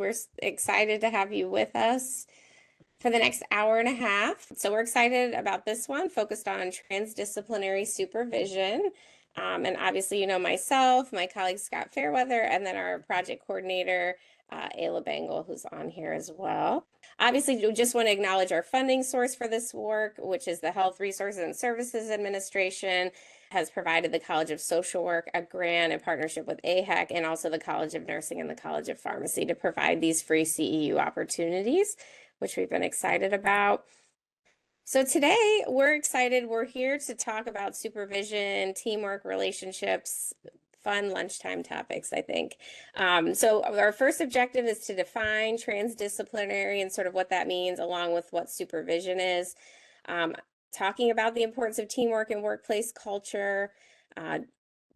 We're excited to have you with us for the next hour and a half. So we're excited about this one, focused on transdisciplinary supervision. And obviously, you know myself, my colleague Scott Fairweather, and then our project coordinator, Ayla Bengal, who's on here as well. Obviously, we just want to acknowledge our funding source for this work, which is the Health Resources and Services Administration, has provided the College of Social Work a grant in partnership with AHEC and also the College of Nursing and the College of Pharmacy to provide these free CEU opportunities, which we've been excited about. So today we're excited. We're here to talk about supervision, teamwork, relationships, fun lunchtime topics, I think. So our first objective is to define transdisciplinary and sort of what that means, along with what supervision is. Talking about the importance of teamwork and workplace culture,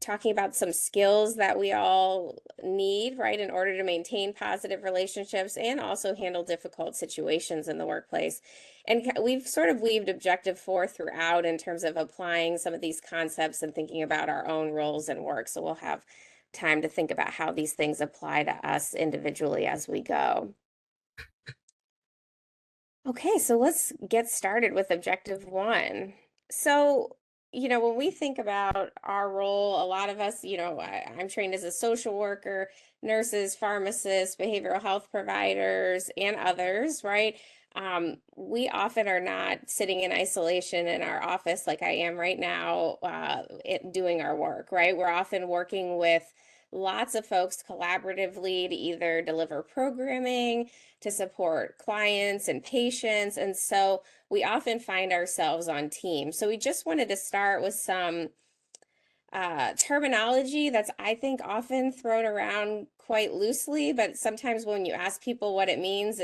talking about some skills that we all need, right, in order to maintain positive relationships and also handle difficult situations in the workplace. And we've sort of weaved objective 4 throughout in terms of applying some of these concepts and thinking about our own roles and work. So we'll have time to think about how these things apply to us individually as we go. Okay, so let's get started with objective 1. So, you know, when we think about our role, a lot of us, you know, I'm trained as a social worker, nurses, pharmacists, behavioral health providers, and others, right? We often are not sitting in isolation in our office like I am right now, doing our work, right? We're often working with lots of folks collaboratively to either deliver programming, to support clients and patients. And so we often find ourselves on teams. So we just wanted to start with some terminology that's, I think, often thrown around quite loosely, but sometimes when you ask people what it means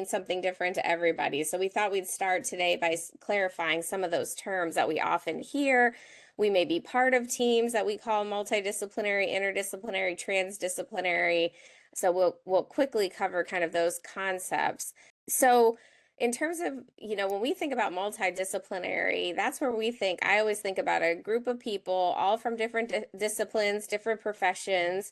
something different to everybody. So we thought we'd start today by clarifying some of those terms that we often hear. We may be part of teams that we call multidisciplinary, interdisciplinary, transdisciplinary. So we'll quickly cover kind of those concepts. So in terms of, you know, when we think about multidisciplinary, that's where I always think about a group of people, all from different disciplines, different professions,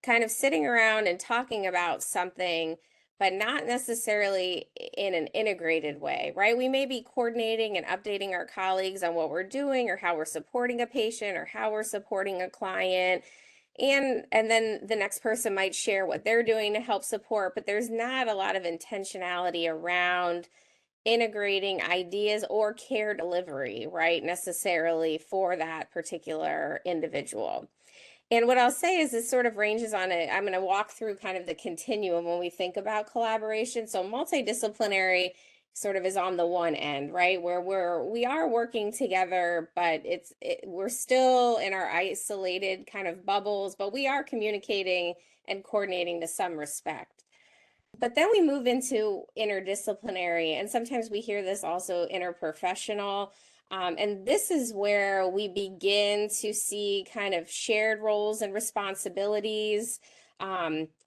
kind of sitting around and talking about something, but not necessarily in an integrated way, right? We may be coordinating and updating our colleagues on what we're doing or how we're supporting a patient or how we're supporting a client. And then the next person might share what they're doing to help support, but there's not a lot of intentionality around integrating ideas or care delivery, right, necessarily for that particular individual. And what I'll say is this sort of ranges on I'm going to walk through kind of the continuum when we think about collaboration. So multidisciplinary sort of is on the one end, right, where we are working together, but we're still in our isolated kind of bubbles, but we are communicating and coordinating to some respect. But then we move into interdisciplinary, and sometimes we hear this also interprofessional. And this is where we begin to see kind of shared roles and responsibilities.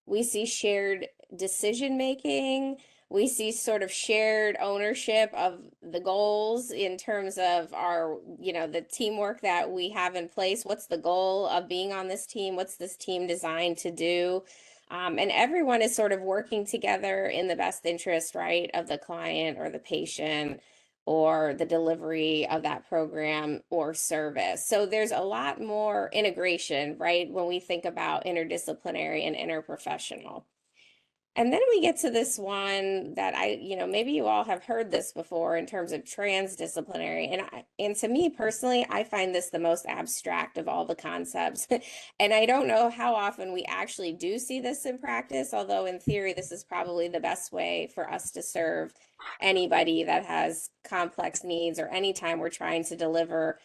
We see shared decision making. We see sort of shared ownership of the goals in terms of our, you know, the teamwork that we have in place. What's the goal of being on this team? What's this team designed to do? And everyone is sort of working together in the best interest, right, of the client or the patient or the delivery of that program or service. So there's a lot more integration, right, when we think about interdisciplinary and interprofessional. And then we get to this one that maybe you all have heard this before in terms of transdisciplinary. And to me personally, I find this the most abstract of all the concepts. And I don't know how often we actually do see this in practice, although in theory, this is probably the best way for us to serve anybody that has complex needs or anytime we're trying to deliver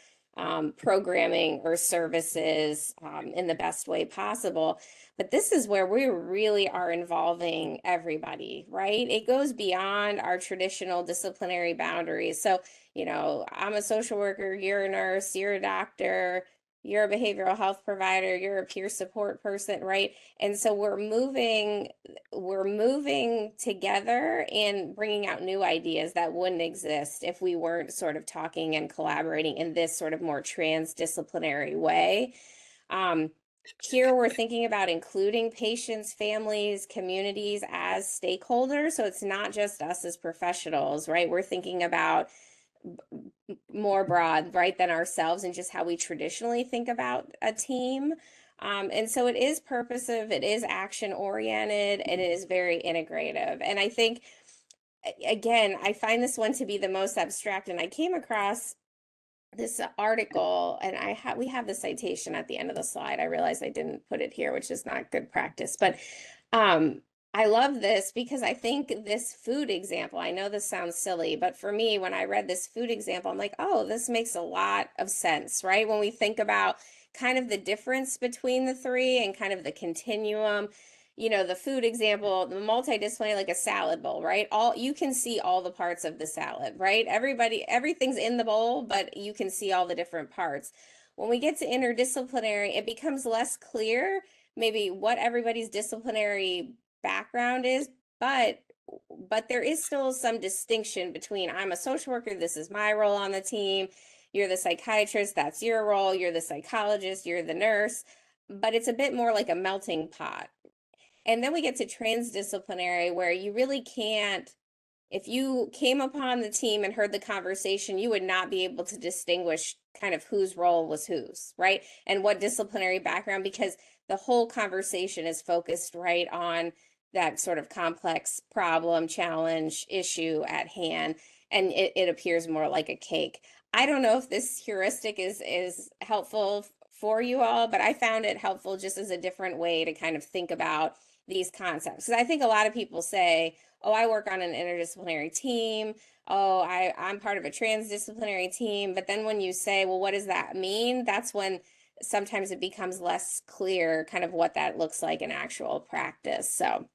programming or services in the best way possible. But this is where we really are involving everybody, right? It goes beyond our traditional disciplinary boundaries. So, you know, I'm a social worker, you're a nurse, you're a doctor, you're a behavioral health provider, you're a peer support person, right? And so we're moving together and bringing out new ideas that wouldn't exist if we weren't sort of talking and collaborating in this sort of more transdisciplinary way. Here we're thinking about including patients, families, communities as stakeholders. So it's not just us as professionals, right? We're thinking about more broad, right, than ourselves and just how we traditionally think about a team. And so it is purposive, it is action oriented, and it is very integrative. And I think, again, I find this one to be the most abstract. And I came across this article, and we have the citation at the end of the slide. I realized I didn't put it here, which is not good practice, but um, I love this because I think this food example, I know this sounds silly, but for me, when I read this food example, I'm like, oh, this makes a lot of sense, right? When we think about kind of the difference between the three and kind of the continuum, the food example, the multidisciplinary, like a salad bowl, right? You can see all the parts of the salad, right? Everything's in the bowl, but you can see all the different parts. When we get to interdisciplinary, it becomes less clear maybe what everybody's disciplinary background is, but there is still some distinction between I'm a social worker, this is my role on the team, you're the psychiatrist, that's your role, you're the psychologist, you're the nurse, but it's a bit more like a melting pot. And then we get to transdisciplinary, where you really can't, if you came upon the team and heard the conversation, you would not be able to distinguish kind of whose role was whose, right? And what disciplinary background, because the whole conversation is focused right on that sort of complex problem, challenge, issue at hand. And it appears more like a cake. I don't know if this heuristic is helpful for you all, but I found it helpful just as a different way to kind of think about these concepts. Because I think a lot of people say, oh, I work on an interdisciplinary team. Oh, I'm part of a transdisciplinary team. But then when you say, well, what does that mean? That's when sometimes it becomes less clear kind of what that looks like in actual practice. So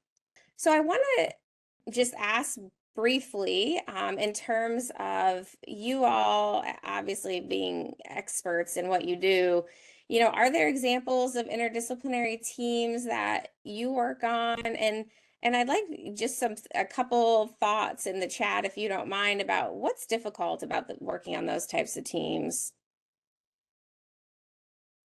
I want to just ask briefly, in terms of you all obviously being experts in what you do, are there examples of interdisciplinary teams that you work on? And I'd like just a couple thoughts in the chat, if you don't mind, about what's difficult about working on those types of teams.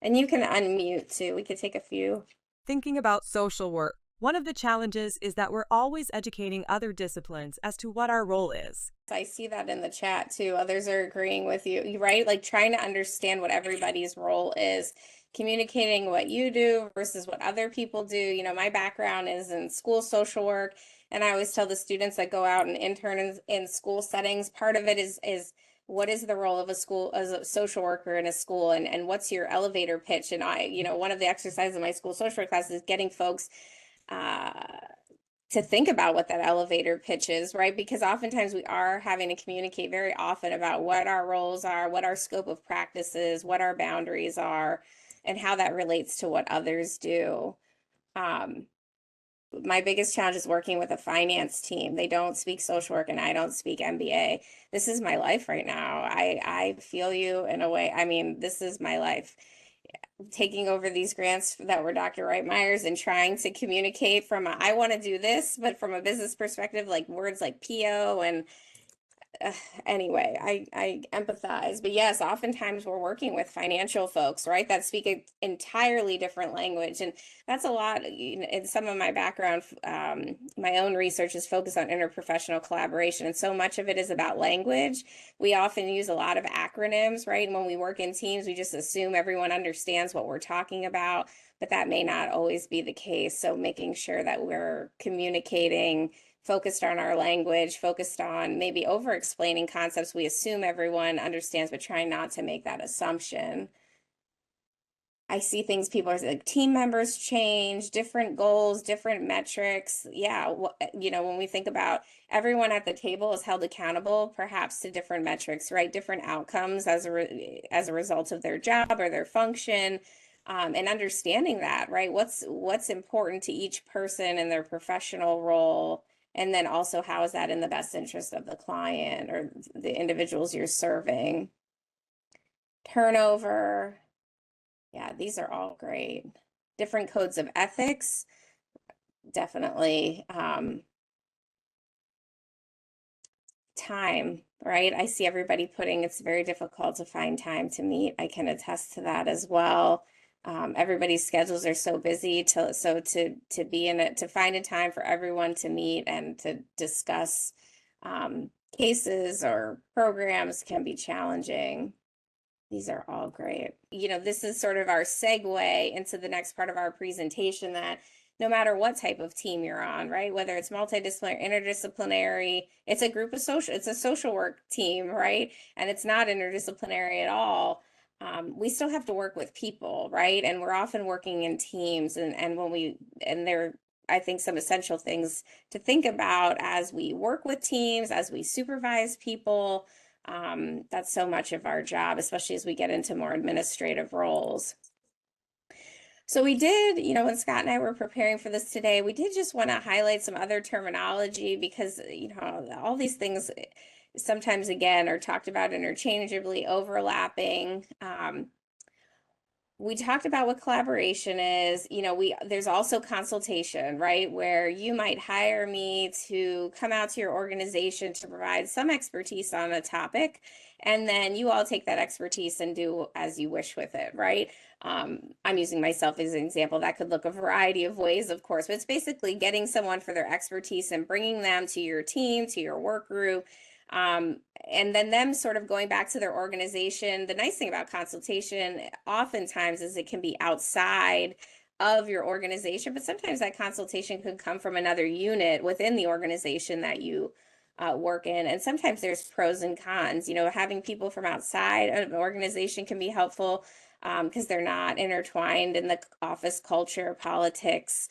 And you can unmute too. We could take a few. Thinking about social work, one of the challenges is that we're always educating other disciplines as to what our role is. I see that in the chat too. Others are agreeing with you, right? Like trying to understand what everybody's role is, communicating what you do versus what other people do. My background is in school social work, and I always tell the students that go out and intern in school settings, part of it is what is the role of a school as a social worker in a school, and what's your elevator pitch? And one of the exercises in my school social work class is getting folks to think about what that elevator pitch is, right? Because oftentimes we are having to communicate very often about what our roles are, what our scope of practice is, what our boundaries are, and how that relates to what others do. My biggest challenge is working with a finance team. They don't speak social work and I don't speak MBA. This is my life right now. I feel you in a way. I mean, this is my life. Taking over these grants that were Dr. Wright Myers and trying to communicate from I want to do this, but from a business perspective, like words like PO and anyway, I empathize. But yes, oftentimes we're working with financial folks, right, that speak an entirely different language. And that's a lot. In some of my background, my own research is focused on interprofessional collaboration. And so much of it is about language. We often use a lot of acronyms, right? And when we work in teams, we just assume everyone understands what we're talking about, but that may not always be the case. So making sure that we're communicating focused on our language, focused on maybe over explaining concepts we assume everyone understands, but trying not to make that assumption. I see things people are like, team members change, different goals, different metrics. Yeah, when we think about everyone at the table is held accountable, perhaps to different metrics, right? Different outcomes as a result of their job or their function. And understanding that, right? What's important to each person in their professional role, and then also how is that in the best interest of the client or the individuals you're serving. Turnover. Yeah, these are all great. Different codes of ethics, definitely. Time, right? I see everybody putting it's very difficult to find time to meet. I can attest to that as well. Everybody's schedules are so busy to be in it, to find a time for everyone to meet and to discuss cases or programs can be challenging. These are all great. This is sort of our segue into the next part of our presentation, that no matter what type of team you're on, right? Whether it's multidisciplinary, interdisciplinary, it's a social work team, right? And it's not interdisciplinary at all. We still have to work with people, right? And we're often working in teams, and there, I think, some essential things to think about as we work with teams, as we supervise people. That's so much of our job, especially as we get into more administrative roles. So we did, when Scott and I were preparing for this today, we did just want to highlight some other terminology because, all these things sometimes, again, are talked about interchangeably, overlapping. We talked about what collaboration is. There's also consultation, right? Where you might hire me to come out to your organization to provide some expertise on a topic, and then you all take that expertise and do as you wish with it, right? I'm using myself as an example. That could look a variety of ways, of course, but it's basically getting someone for their expertise and bringing them to your team, to your work group, and then them sort of going back to their organization. The nice thing about consultation oftentimes is it can be outside of your organization, but sometimes that consultation could come from another unit within the organization that you work in. And sometimes there's pros and cons. Having people from outside of an organization can be helpful because they're not intertwined in the office culture, politics,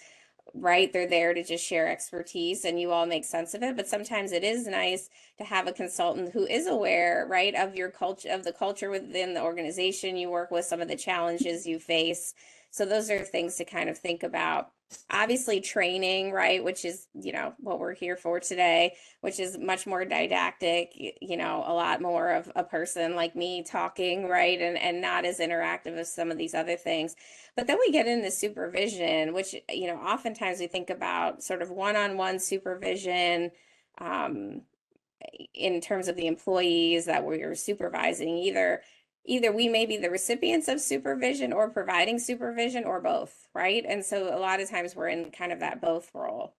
right? They're there to just share expertise and you all make sense of it. But sometimes it is nice to have a consultant who is aware, right, of your culture, of the culture within the organization you work with, some of the challenges you face. So those are things to kind of think about. Obviously, training, right, which is, what we're here for today, which is much more didactic, a lot more of a person like me talking, right, and not as interactive as some of these other things. But then we get into supervision, which, oftentimes we think about sort of one-on-one supervision in terms of the employees that we're supervising. Either we may be the recipients of supervision or providing supervision or both, right? And so a lot of times we're in kind of that both role.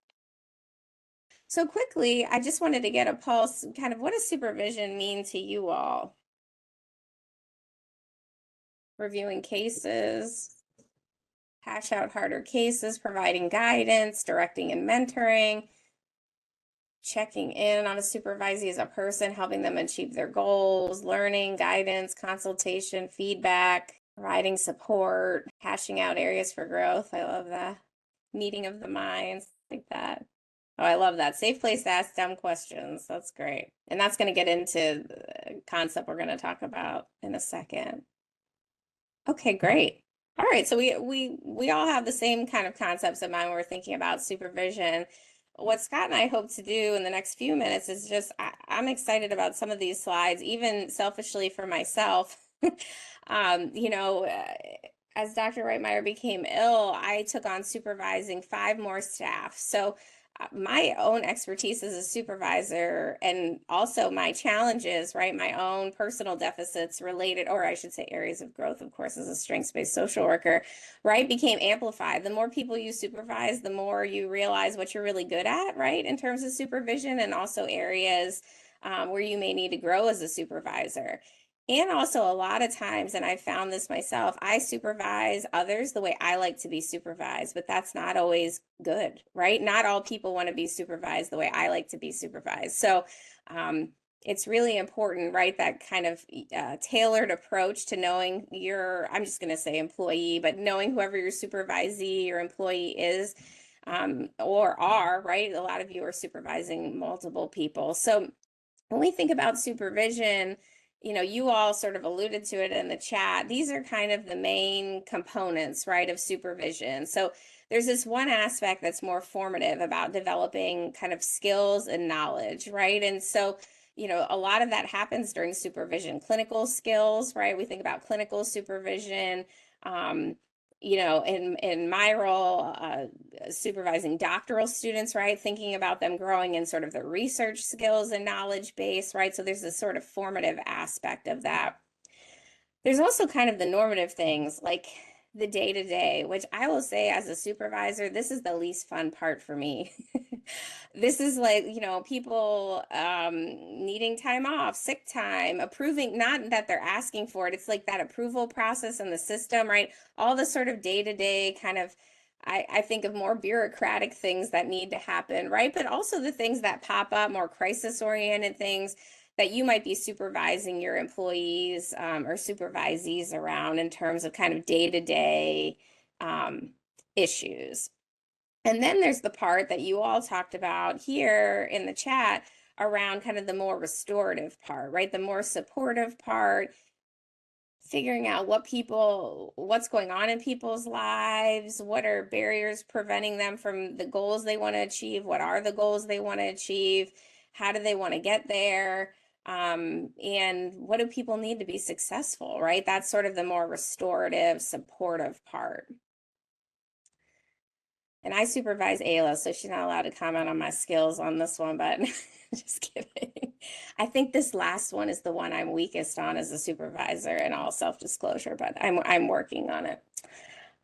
So quickly, I just wanted to get a pulse, kind of what does supervision mean to you all? Reviewing cases, hash out harder cases, providing guidance, directing and mentoring, checking in on a supervisee as a person, helping them achieve their goals, learning, guidance, consultation, feedback, providing support, hashing out areas for growth. I love that. Meeting of the minds, like that. Oh, I love that. Safe place to ask dumb questions. That's great. And that's going to get into the concept we're going to talk about in a second. Okay, great. All right, so we all have the same kind of concepts in mind when we're thinking about supervision. What Scott and I hope to do in the next few minutes is just, I'm excited about some of these slides, even selfishly for myself. As Dr. Reitmeyer became ill, I took on supervising 5 more staff. So my own expertise as a supervisor and also my challenges, right? My own personal deficits related, or I should say areas of growth, of course, as a strengths-based social worker, right? Became amplified. The more people you supervise, the more you realize what you're really good at, right? In terms of supervision, and also areas where you may need to grow as a supervisor. And also a lot of times, and I found this myself, I supervise others the way I like to be supervised, but that's not always good, right? Not all people want to be supervised the way I like to be supervised. So it's really important, right? That kind of tailored approach to knowing your, I'm just going to say employee, but knowing whoever your supervisee or employee is or are, right? A lot of you are supervising multiple people. So when we think about supervision, you all sort of alluded to it in the chat. These are kind of the main components, right, of supervision. So there's this one aspect that's more formative about developing kind of skills and knowledge, right? And so, a lot of that happens during supervision. Clinical skills, right? We think about clinical supervision. In my role, supervising doctoral students, right? Thinking about them growing in sort of the research skills and knowledge base, right? So there's this sort of formative aspect of that. There's also kind of the normative things like the day to day, which I will say as a supervisor, this is the least fun part for me. This is like, people needing time off, sick time, approving, not that they're asking for it. It's like that approval process in the system, right? All the sort of day to day kind of, I think of more bureaucratic things that need to happen, right? But also the things that pop up, more crisis oriented things that you might be supervising your employees or supervisees around in terms of kind of day-to-day issues. And then there's the part that you all talked about here in the chat around kind of the more restorative part, right? The more supportive part, figuring out what's going on in people's lives, what are barriers preventing them from the goals they want to achieve, what are the goals they want to achieve, how do they want to get there, and what do people need to be successful, right? That's sort of the more restorative, supportive part. And I supervise Ayla, so she's not allowed to comment on my skills on this one, but just kidding. I think this last one is the one I'm weakest on as a supervisor, in all self-disclosure, but I'm working on it.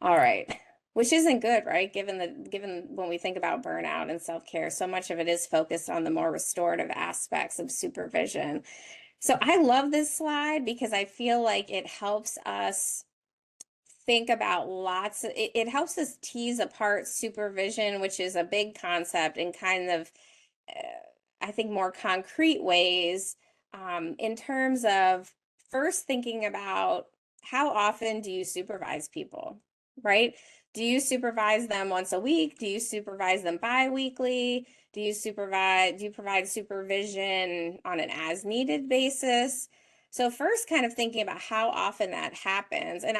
All right. Which isn't good, right? Given when we think about burnout and self-care, so much of it is focused on the more restorative aspects of supervision. So I love this slide because I feel like it helps us think about it helps us tease apart supervision, which is a big concept, in kind of I think more concrete ways, in terms of first thinking about how often do you supervise people, right? Do you supervise them once a week? Do you supervise them bi-weekly? Do you provide supervision on an as needed basis? So first kind of thinking about how often that happens. And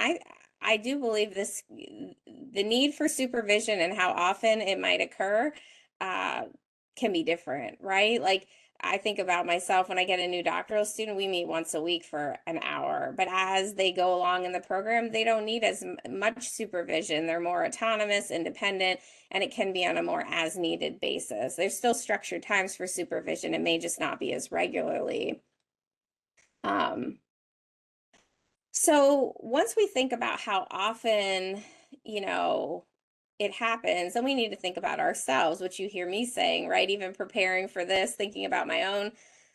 I do believe the need for supervision and how often it might occur can be different, right? Like I think about myself when I get a new doctoral student, we meet once a week for an hour, but as they go along in the program, they don't need as much supervision. They're more autonomous, independent, and it can be on a more as needed basis. There's still structured times for supervision. It may just not be as regularly. So once we think about how often, it happens, then we need to think about ourselves, which you hear me saying, right? Even preparing for this, thinking about my own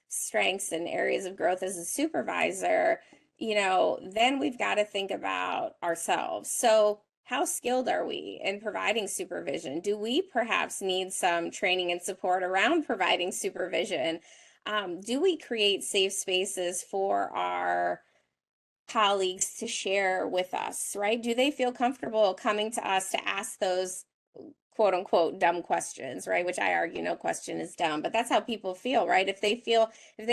strengths and areas of growth as a supervisor, then we've got to think about ourselves. So how skilled are we in providing supervision? Do we perhaps need some training and support around providing supervision? Do we create safe spaces for our colleagues to share with us, right? Do they feel comfortable coming to us to ask those quote unquote dumb questions, right? Which I argue no question is dumb, but that's how people feel, right? If they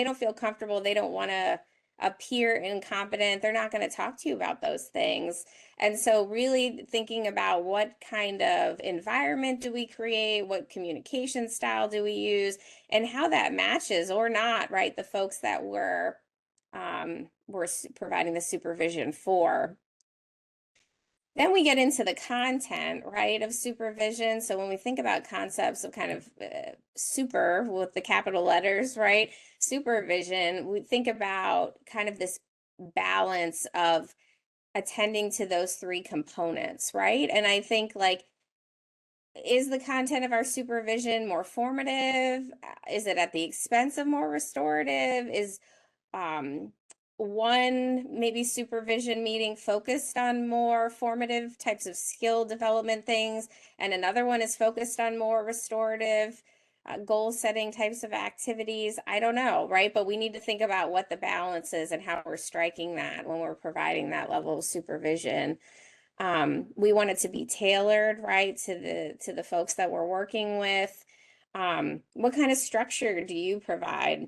don't feel comfortable, they don't want to appear incompetent, they're not going to talk to you about those things. And so really thinking about what kind of environment do we create, what communication style do we use, and how that matches or not, right? The folks that we're providing the supervision for. Then we get into the content, right, of supervision. So when we think about concepts of kind of super with the capital letters, right, supervision, we think about kind of this balance of attending to those three components, right? And I think like, is the content of our supervision more formative? Is it at the expense of more restorative? Is one maybe supervision meeting focused on more formative types of skill development things, and another one is focused on more restorative goal setting types of activities? I don't know, right? But we need to think about what the balance is and how we're striking that when we're providing that level of supervision. We want it to be tailored, right, to the folks that we're working with. What kind of structure do you provide?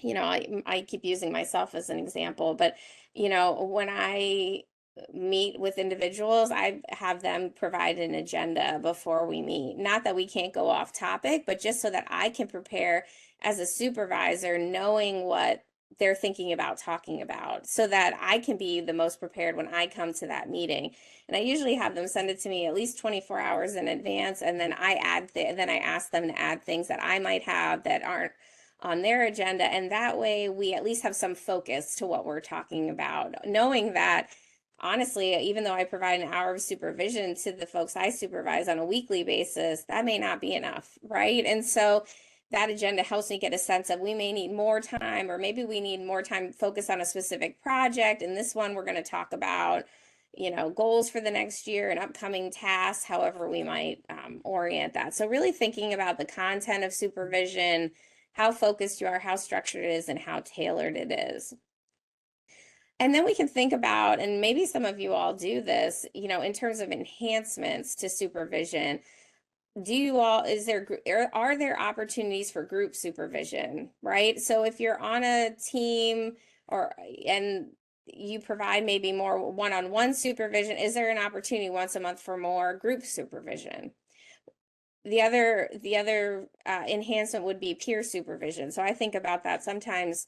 I keep using myself as an example, but when I meet with individuals, I have them provide an agenda before we meet. Not that we can't go off topic, but just so that I can prepare as a supervisor, knowing what they're thinking about talking about, so that I can be the most prepared when I come to that meeting. And I usually have them send it to me at least 24 hours in advance, and then I ask them to add things that I might have that aren't on their agenda, and that way we at least have some focus to what we're talking about, knowing that honestly, even though I provide an hour of supervision to the folks I supervise on a weekly basis, that may not be enough, right? And so that agenda helps me get a sense of we may need more time, or maybe we need more time focused on a specific project. And this one, we're going to talk about, goals for the next year and upcoming tasks, however we might orient that. So really thinking about the content of supervision, how focused you are, how structured it is, and how tailored it is. And then we can think about, and maybe some of you all do this, in terms of enhancements to supervision. Do you all, are there opportunities for group supervision, right? So if you're on a team and you provide maybe more one-on-one supervision, is there an opportunity once a month for more group supervision? The other enhancement would be peer supervision. So I think about that sometimes,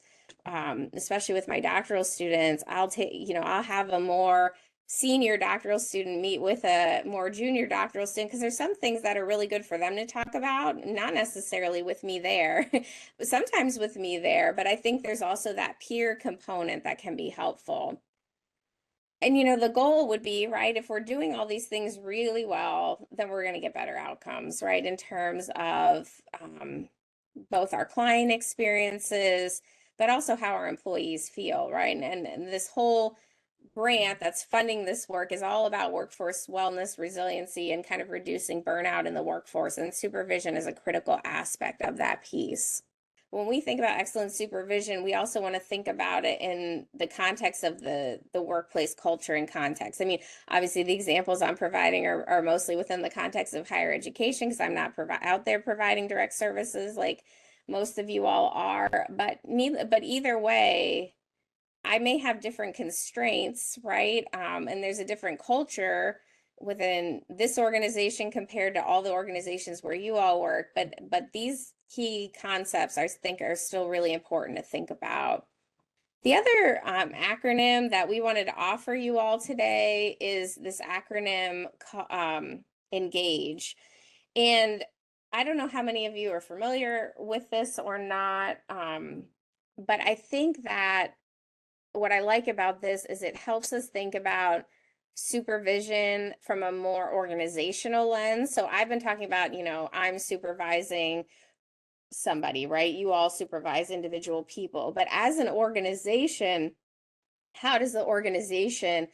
especially with my doctoral students. I'll have a more senior doctoral student meet with a more junior doctoral student, because there's some things that are really good for them to talk about, not necessarily with me there, but sometimes with me there. But I think there's also that peer component that can be helpful. And the goal would be, right, if we're doing all these things really well, then we're going to get better outcomes, right, in terms of both our client experiences, but also how our employees feel, right? And this whole grant that's funding this work is all about workforce wellness, resiliency, and kind of reducing burnout in the workforce. And supervision is a critical aspect of that piece. When we think about excellent supervision, we also want to think about it in the context of the workplace culture and context. I mean, obviously the examples I'm providing are mostly within the context of higher education, because I'm not out there providing direct services like most of you all are. But either way, I may have different constraints, right? And there's a different culture within this organization compared to all the organizations where you all work. But these key concepts, I think, are still really important to think about. The other acronym that we wanted to offer you all today is this acronym ENGAGE. And I don't know how many of you are familiar with this or not, but I think that what I like about this is it helps us think about supervision from a more organizational lens. So I've been talking about, I'm supervising somebody, right? You all supervise individual people. But as an organization, how does the organization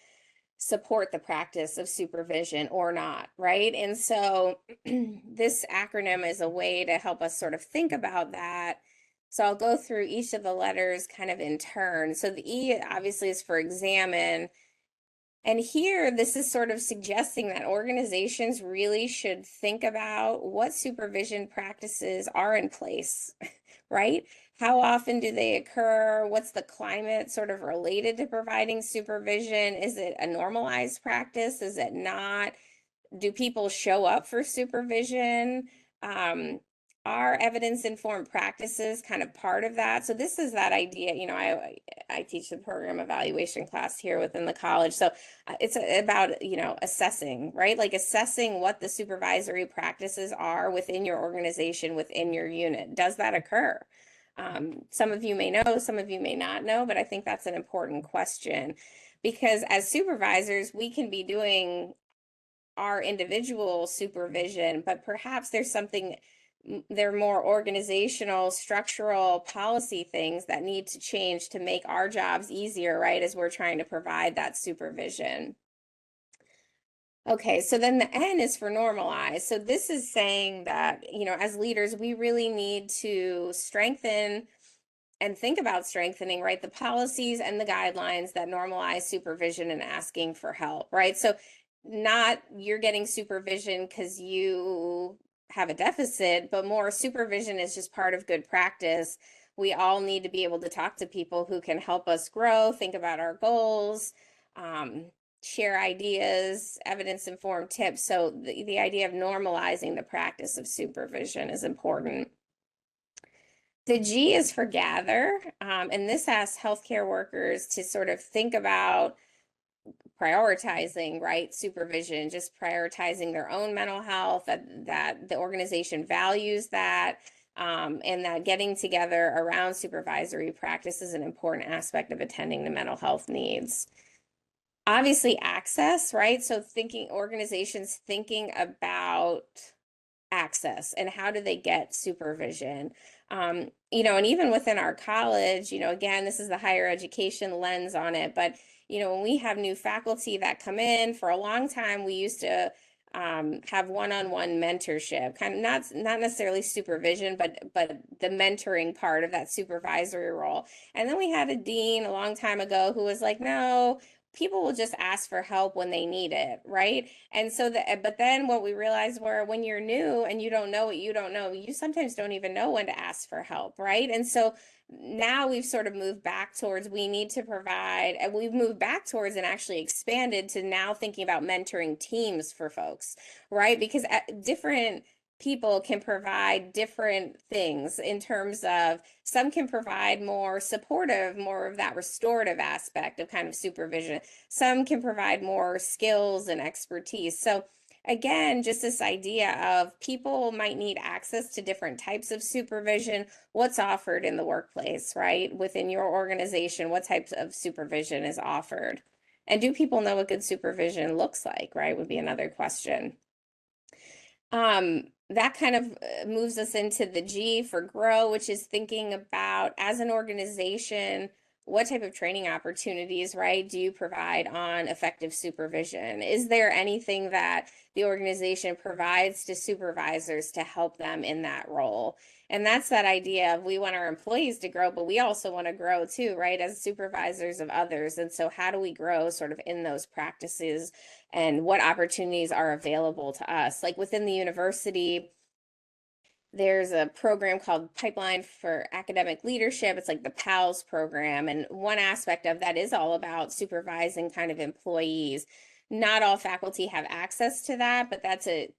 support the practice of supervision or not, right? And so this acronym is a way to help us sort of think about that. So I'll go through each of the letters kind of in turn. So the E obviously is for examine. And here, this is sort of suggesting that organizations really should think about what supervision practices are in place, right? How often do they occur? What's the climate sort of related to providing supervision? Is it a normalized practice? Is it not? Do people show up for supervision? Are evidence-informed practices kind of part of that? So this is that idea, I teach the program evaluation class here within the college. So it's about, assessing, right? Like assessing what the supervisory practices are within your organization, within your unit. Does that occur? Some of you may know, some of you may not know, but I think that's an important question, because as supervisors, we can be doing our individual supervision, but perhaps there are more organizational, structural, policy things that need to change to make our jobs easier, right, as we're trying to provide that supervision. Okay, so then the N is for normalize. So this is saying that, as leaders, we really need to strengthen and think about strengthening, right, the policies and the guidelines that normalize supervision and asking for help, right? So not you're getting supervision because you have a deficit, but more supervision is just part of good practice. We all need to be able to talk to people who can help us grow, think about our goals, share ideas, evidence-informed tips. So the idea of normalizing the practice of supervision is important. The G is for gather, and this asks healthcare workers to sort of think about prioritizing, right, supervision, just prioritizing their own mental health, that the organization values that, and that getting together around supervisory practice is an important aspect of attending to mental health needs. Obviously access, right? So organizations thinking about access and how do they get supervision. And even within our college, again, this is the higher education lens on it, but when we have new faculty that come in, for a long time, we used to have one-on-one mentorship, kind of not necessarily supervision, but the mentoring part of that supervisory role. And then we had a dean a long time ago who was like, no, people will just ask for help when they need it, right? But then what we realized were when you're new and you don't know what you don't know, you sometimes don't even know when to ask for help, right? And so now we've sort of moved back towards we need to provide, and we've moved back towards and actually expanded to now thinking about mentoring teams for folks, right? Because different people can provide different things in terms of some can provide more supportive, more of that restorative aspect of kind of supervision. Some can provide more skills and expertise. So again, just this idea of people might need access to different types of supervision, what's offered in the workplace, right? Within your organization, what types of supervision is offered? And do people know what good supervision looks like, right? Would be another question. That kind of moves us into the G for grow, which is thinking about as an organization, what type of training opportunities, right, do you provide on effective supervision? Is there anything that the organization provides to supervisors to help them in that role? And that's that idea of we want our employees to grow, but we also want to grow too, right, as supervisors of others. And so how do we grow sort of in those practices and what opportunities are available to us? Like within the university, there's a program called Pipeline for Academic Leadership. It's like the PALS program. And one aspect of that is all about supervising kind of employees. Not all faculty have access to that, but that's a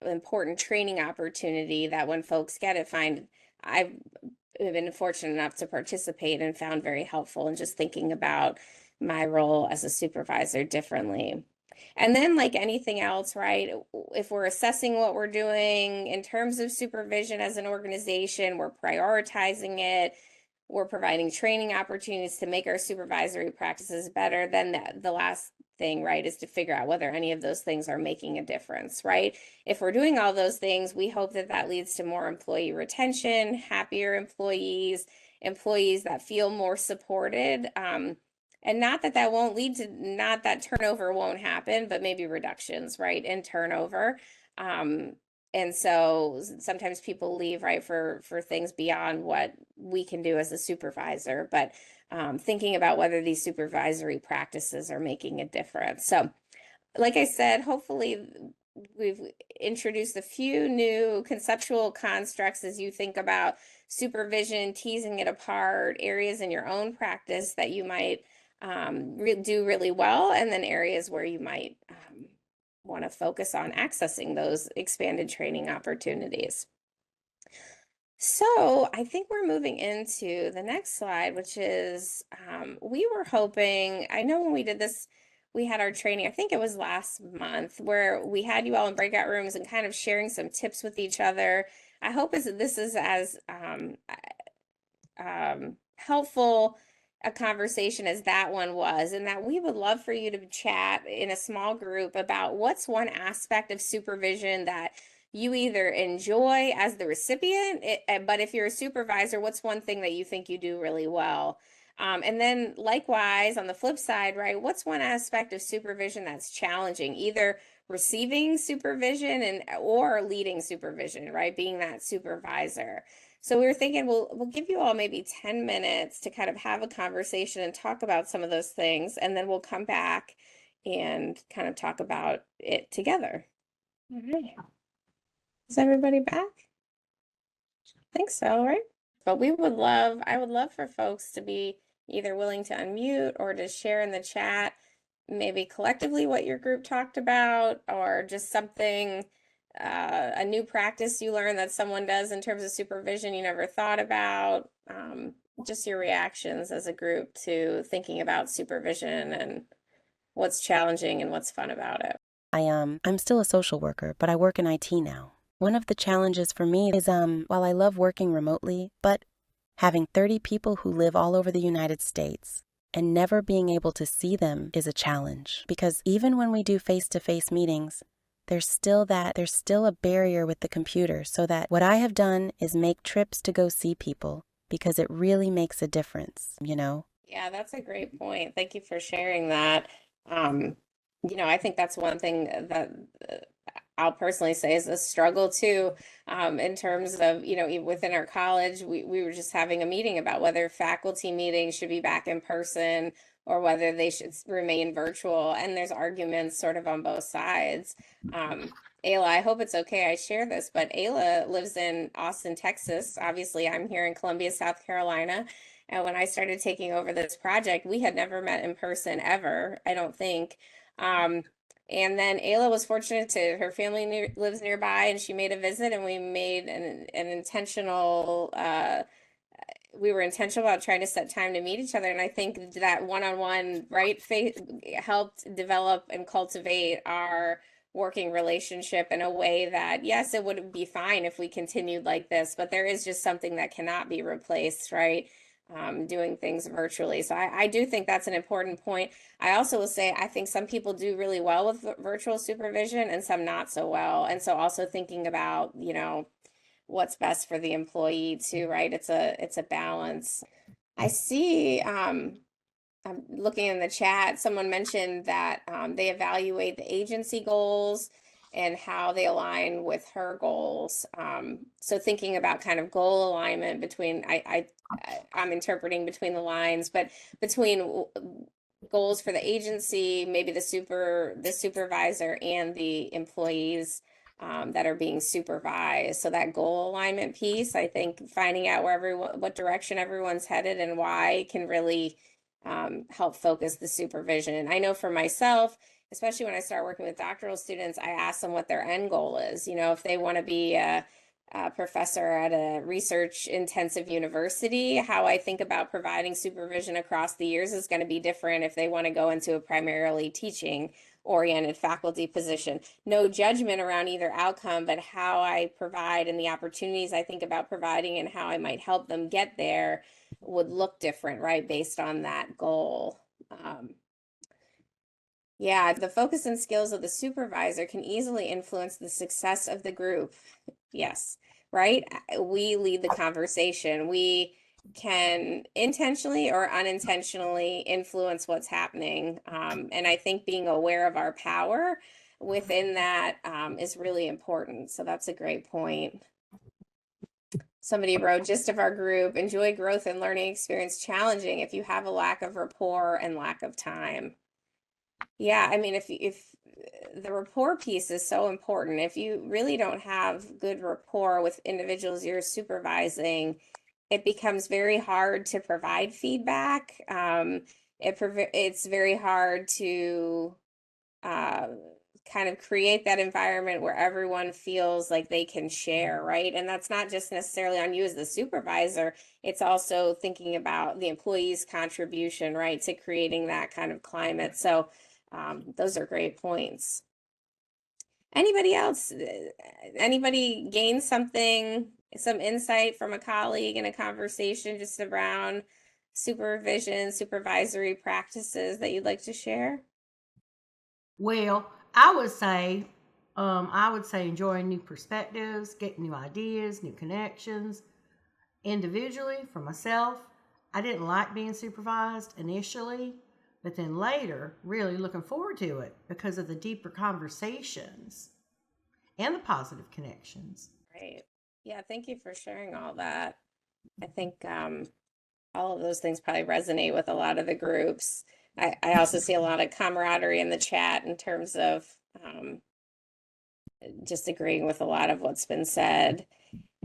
important training opportunity that when folks get it, I've been fortunate enough to participate and found very helpful in just thinking about my role as a supervisor differently. And then like anything else, right? If we're assessing what we're doing in terms of supervision as an organization, we're prioritizing it, we're providing training opportunities to make our supervisory practices better, then the last thing, right, is to figure out whether any of those things are making a difference, right? If we're doing all those things, we hope that that leads to more employee retention, happier employees, employees that feel more supported. And not that that won't lead to, not that turnover won't happen, but maybe reductions, right, in turnover. And so sometimes people leave, right, for things beyond what we can do as a supervisor, but thinking about whether these supervisory practices are making a difference. So, like I said, hopefully we've introduced a few new conceptual constructs as you think about supervision, teasing it apart, areas in your own practice that you might do really well, and then areas where you might want to focus on accessing those expanded training opportunities. So I think we're moving into the next slide, which is we were hoping, I know when we did this, we had our training, I think it was last month, where we had you all in breakout rooms and kind of sharing some tips with each other. I hope this is as helpful a conversation as that one was, and that we would love for you to chat in a small group about what's one aspect of supervision that you either enjoy as the recipient, but if you're a supervisor, what's one thing that you think you do really well? And then likewise, on the flip side, right, what's one aspect of supervision that's challenging, either receiving supervision or leading supervision, right, being that supervisor. So we were thinking we'll give you all maybe 10 minutes to kind of have a conversation and talk about some of those things, and then we'll come back and kind of talk about it together. All right. Is everybody back? I think so, right? But I would love for folks to be either willing to unmute or to share in the chat, maybe collectively what your group talked about, or just something, a new practice you learned that someone does in terms of supervision you never thought about. Just your reactions as a group to thinking about supervision and what's challenging and what's fun about it. I'm still a social worker, but I work in IT now. One of the challenges for me is, while I love working remotely, but having 30 people who live all over the United States, and never being able to see them is a challenge. Because even when we do face-to-face meetings, there's still a barrier with the computer, so that what I have done is make trips to go see people because it really makes a difference, you know? Yeah, that's a great point. Thank you for sharing that. Um, I think that's one thing that I'll personally say is a struggle too, in terms of, within our college, we were just having a meeting about whether faculty meetings should be back in person or whether they should remain virtual. And there's arguments sort of on both sides. Ayla, I hope it's okay I share this, but Ayla lives in Austin, Texas. Obviously, I'm here in Columbia, South Carolina. And when I started taking over this project, we had never met in person ever, I don't think. Um, and then Ayla was fortunate to her family lives nearby, and she made a visit, and we made an intentional. We were intentional about trying to set time to meet each other, and I think that one-on-one right face helped develop and cultivate our working relationship in a way that, yes, it would be fine if we continued like this, but there is just something that cannot be replaced, right? Doing things virtually. So I do think that's an important point. I also will say I think some people do really well with virtual supervision and some not so well. And so also thinking about, what's best for the employee too, right? It's a balance. I see I'm looking in the chat, someone mentioned that they evaluate the agency goals and how they align with her goals. So thinking about kind of goal alignment between, I'm interpreting between the lines, but between goals for the agency, maybe the supervisor and the employees that are being supervised. So that goal alignment piece, I think finding out what direction everyone's headed and why can really help focus the supervision. And I know for myself, especially when I start working with doctoral students, I ask them what their end goal is. If they want to be a professor at a research intensive university, how I think about providing supervision across the years is going to be different if they want to go into a primarily teaching oriented faculty position. No judgment around either outcome, but how I provide and the opportunities I think about providing and how I might help them get there would look different, right, based on that goal. Yeah, the focus and skills of the supervisor can easily influence the success of the group. Yes, right? We lead the conversation. We can intentionally or unintentionally influence what's happening. And I think being aware of our power within that is really important. So that's a great point. Somebody wrote, gist of our group, enjoy growth and learning experience challenging if you have a lack of rapport and lack of time. Yeah, I mean, if the rapport piece is so important, if you really don't have good rapport with individuals you're supervising, it becomes very hard to provide feedback. It's very hard to kind of create that environment where everyone feels like they can share, right? And that's not just necessarily on you as the supervisor, it's also thinking about the employee's contribution, right, to creating that kind of climate. So those are great points. Anybody else? Anybody gain something, some insight from a colleague in a conversation just around supervision, supervisory practices that you'd like to share? Well, I would say enjoying new perspectives, getting new ideas, new connections. Individually, for myself, I didn't like being supervised initially, but then later, really looking forward to it because of the deeper conversations and the positive connections. Right. Yeah, thank you for sharing all that. I think all of those things probably resonate with a lot of the groups. I also see a lot of camaraderie in the chat in terms of just agreeing with a lot of what's been said.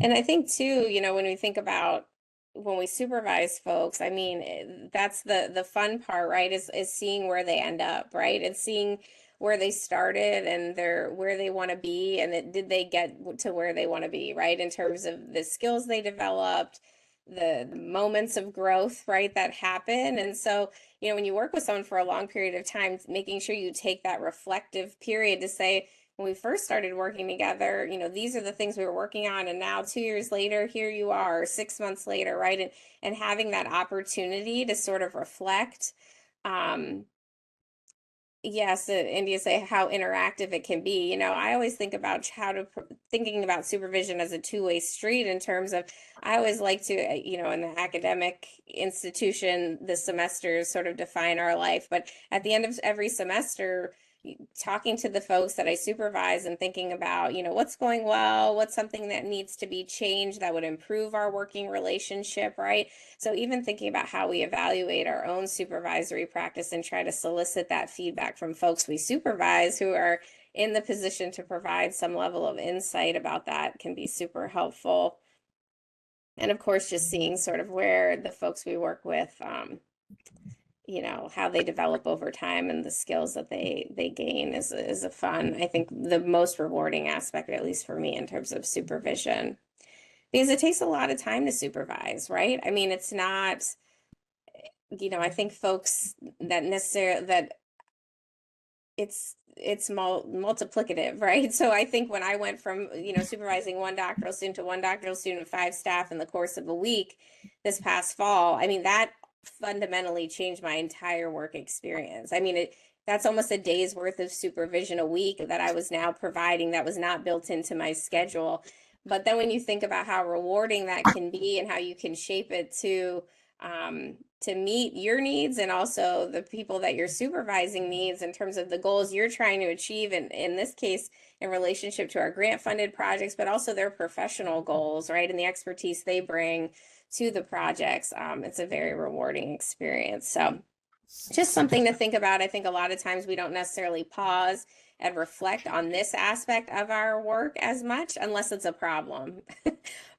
And I think too, when we think about when we supervise folks, I mean, that's the fun part, right? Is seeing where they end up, right? And seeing where they started and where they want to be, and did they get to where they want to be, right? In terms of the skills they developed, the moments of growth, right, that happen. And so, when you work with someone for a long period of time, making sure you take that reflective period to say, when we first started working together, these are the things we were working on, and now 2 years later, here you are, 6 months later, right? And having that opportunity to sort of reflect. Yes, India say how interactive it can be. I always think about thinking about supervision as a two-way street in terms of, I always like to, in the academic institution, the semesters sort of define our life. But at the end of every semester, talking to the folks that I supervise and thinking about, what's going well, what's something that needs to be changed that would improve our working relationship, right? So even thinking about how we evaluate our own supervisory practice and try to solicit that feedback from folks we supervise who are in the position to provide some level of insight about that can be super helpful. And of course, just seeing sort of where the folks we work with, how they develop over time and the skills that they gain is a fun, I think the most rewarding aspect, at least for me, in terms of supervision. Because it takes a lot of time to supervise, right? I mean, it's not, I think folks that it's multiplicative, right? So I think when I went from, supervising one doctoral student to one doctoral student, 5 staff in the course of a week this past fall, I mean, that fundamentally changed my entire work experience. I mean, that's almost a day's worth of supervision a week that I was now providing that was not built into my schedule. But then when you think about how rewarding that can be and how you can shape it to meet your needs and also the people that you're supervising needs in terms of the goals you're trying to achieve, and in this case, in relationship to our grant funded projects, but also their professional goals, right? And the expertise they bring to the projects. It's a very rewarding experience. So just something to think about. I think a lot of times we don't necessarily pause and reflect on this aspect of our work as much unless it's a problem,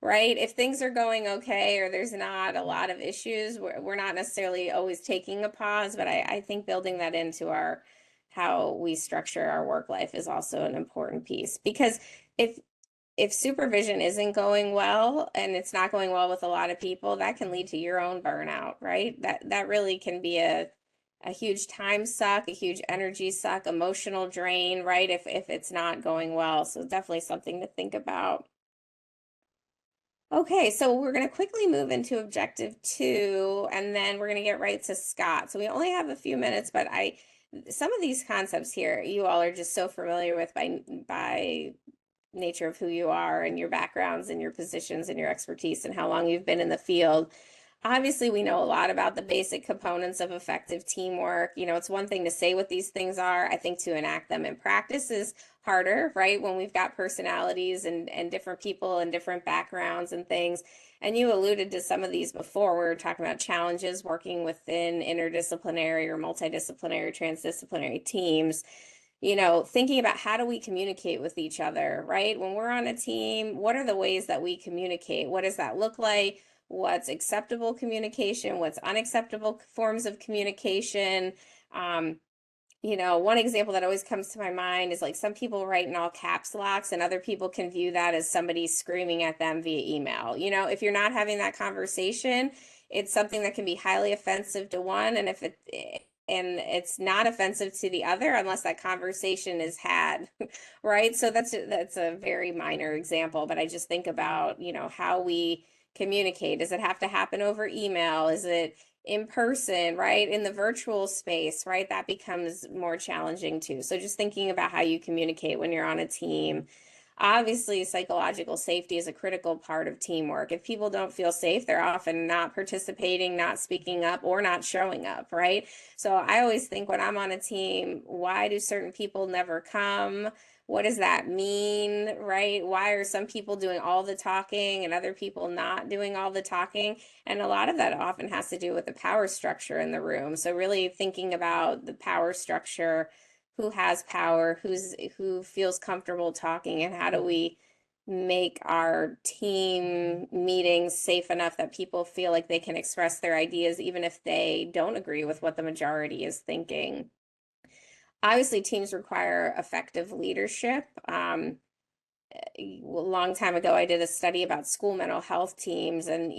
right? If things are going okay or there's not a lot of issues, we're not necessarily always taking a pause, but I think building that into how we structure our work life is also an important piece. Because if supervision isn't going well and it's not going well with a lot of people, that can lead to your own burnout, right? That really can be a huge time suck, a huge energy suck, emotional drain, right? If it's not going well. So definitely something to think about. Okay, so we're going to quickly move into objective 2, and then we're going to get right to Scott. So we only have a few minutes, but some of these concepts here, you all are just so familiar with by nature of who you are and your backgrounds and your positions and your expertise and how long you've been in the field. Obviously, we know a lot about the basic components of effective teamwork. It's one thing to say what these things are. I think to enact them in practice is harder, right? When we've got personalities and different people and different backgrounds and things. And you alluded to some of these before. We were talking about challenges working within interdisciplinary or multidisciplinary, transdisciplinary teams. Thinking about how do we communicate with each other, right? When we're on a team, what are the ways that we communicate? What does that look like? What's acceptable communication? What's unacceptable forms of communication? One example that always comes to my mind is like some people write in all caps locks and other people can view that as somebody screaming at them via email. If you're not having that conversation, it's something that can be highly offensive to one, and it's not offensive to the other unless that conversation is had, right? So that's a very minor example, but I just think about, how we communicate. Does it have to happen over email? Is it in person, right? In the virtual space, right? That becomes more challenging too. So just thinking about how you communicate when you're on a team. Obviously, psychological safety is a critical part of teamwork. If people don't feel safe, they're often not participating, not speaking up, or not showing up, right? So I always think when I'm on a team, why do certain people never come? What does that mean, right? Why are some people doing all the talking and other people not doing all the talking? And a lot of that often has to do with the power structure in the room. So really thinking about the power structure, who has power, who feels comfortable talking, and how do we make our team meetings safe enough that people feel like they can express their ideas even if they don't agree with what the majority is thinking. Obviously, teams require effective leadership. A long time ago, I did a study about school mental health teams, and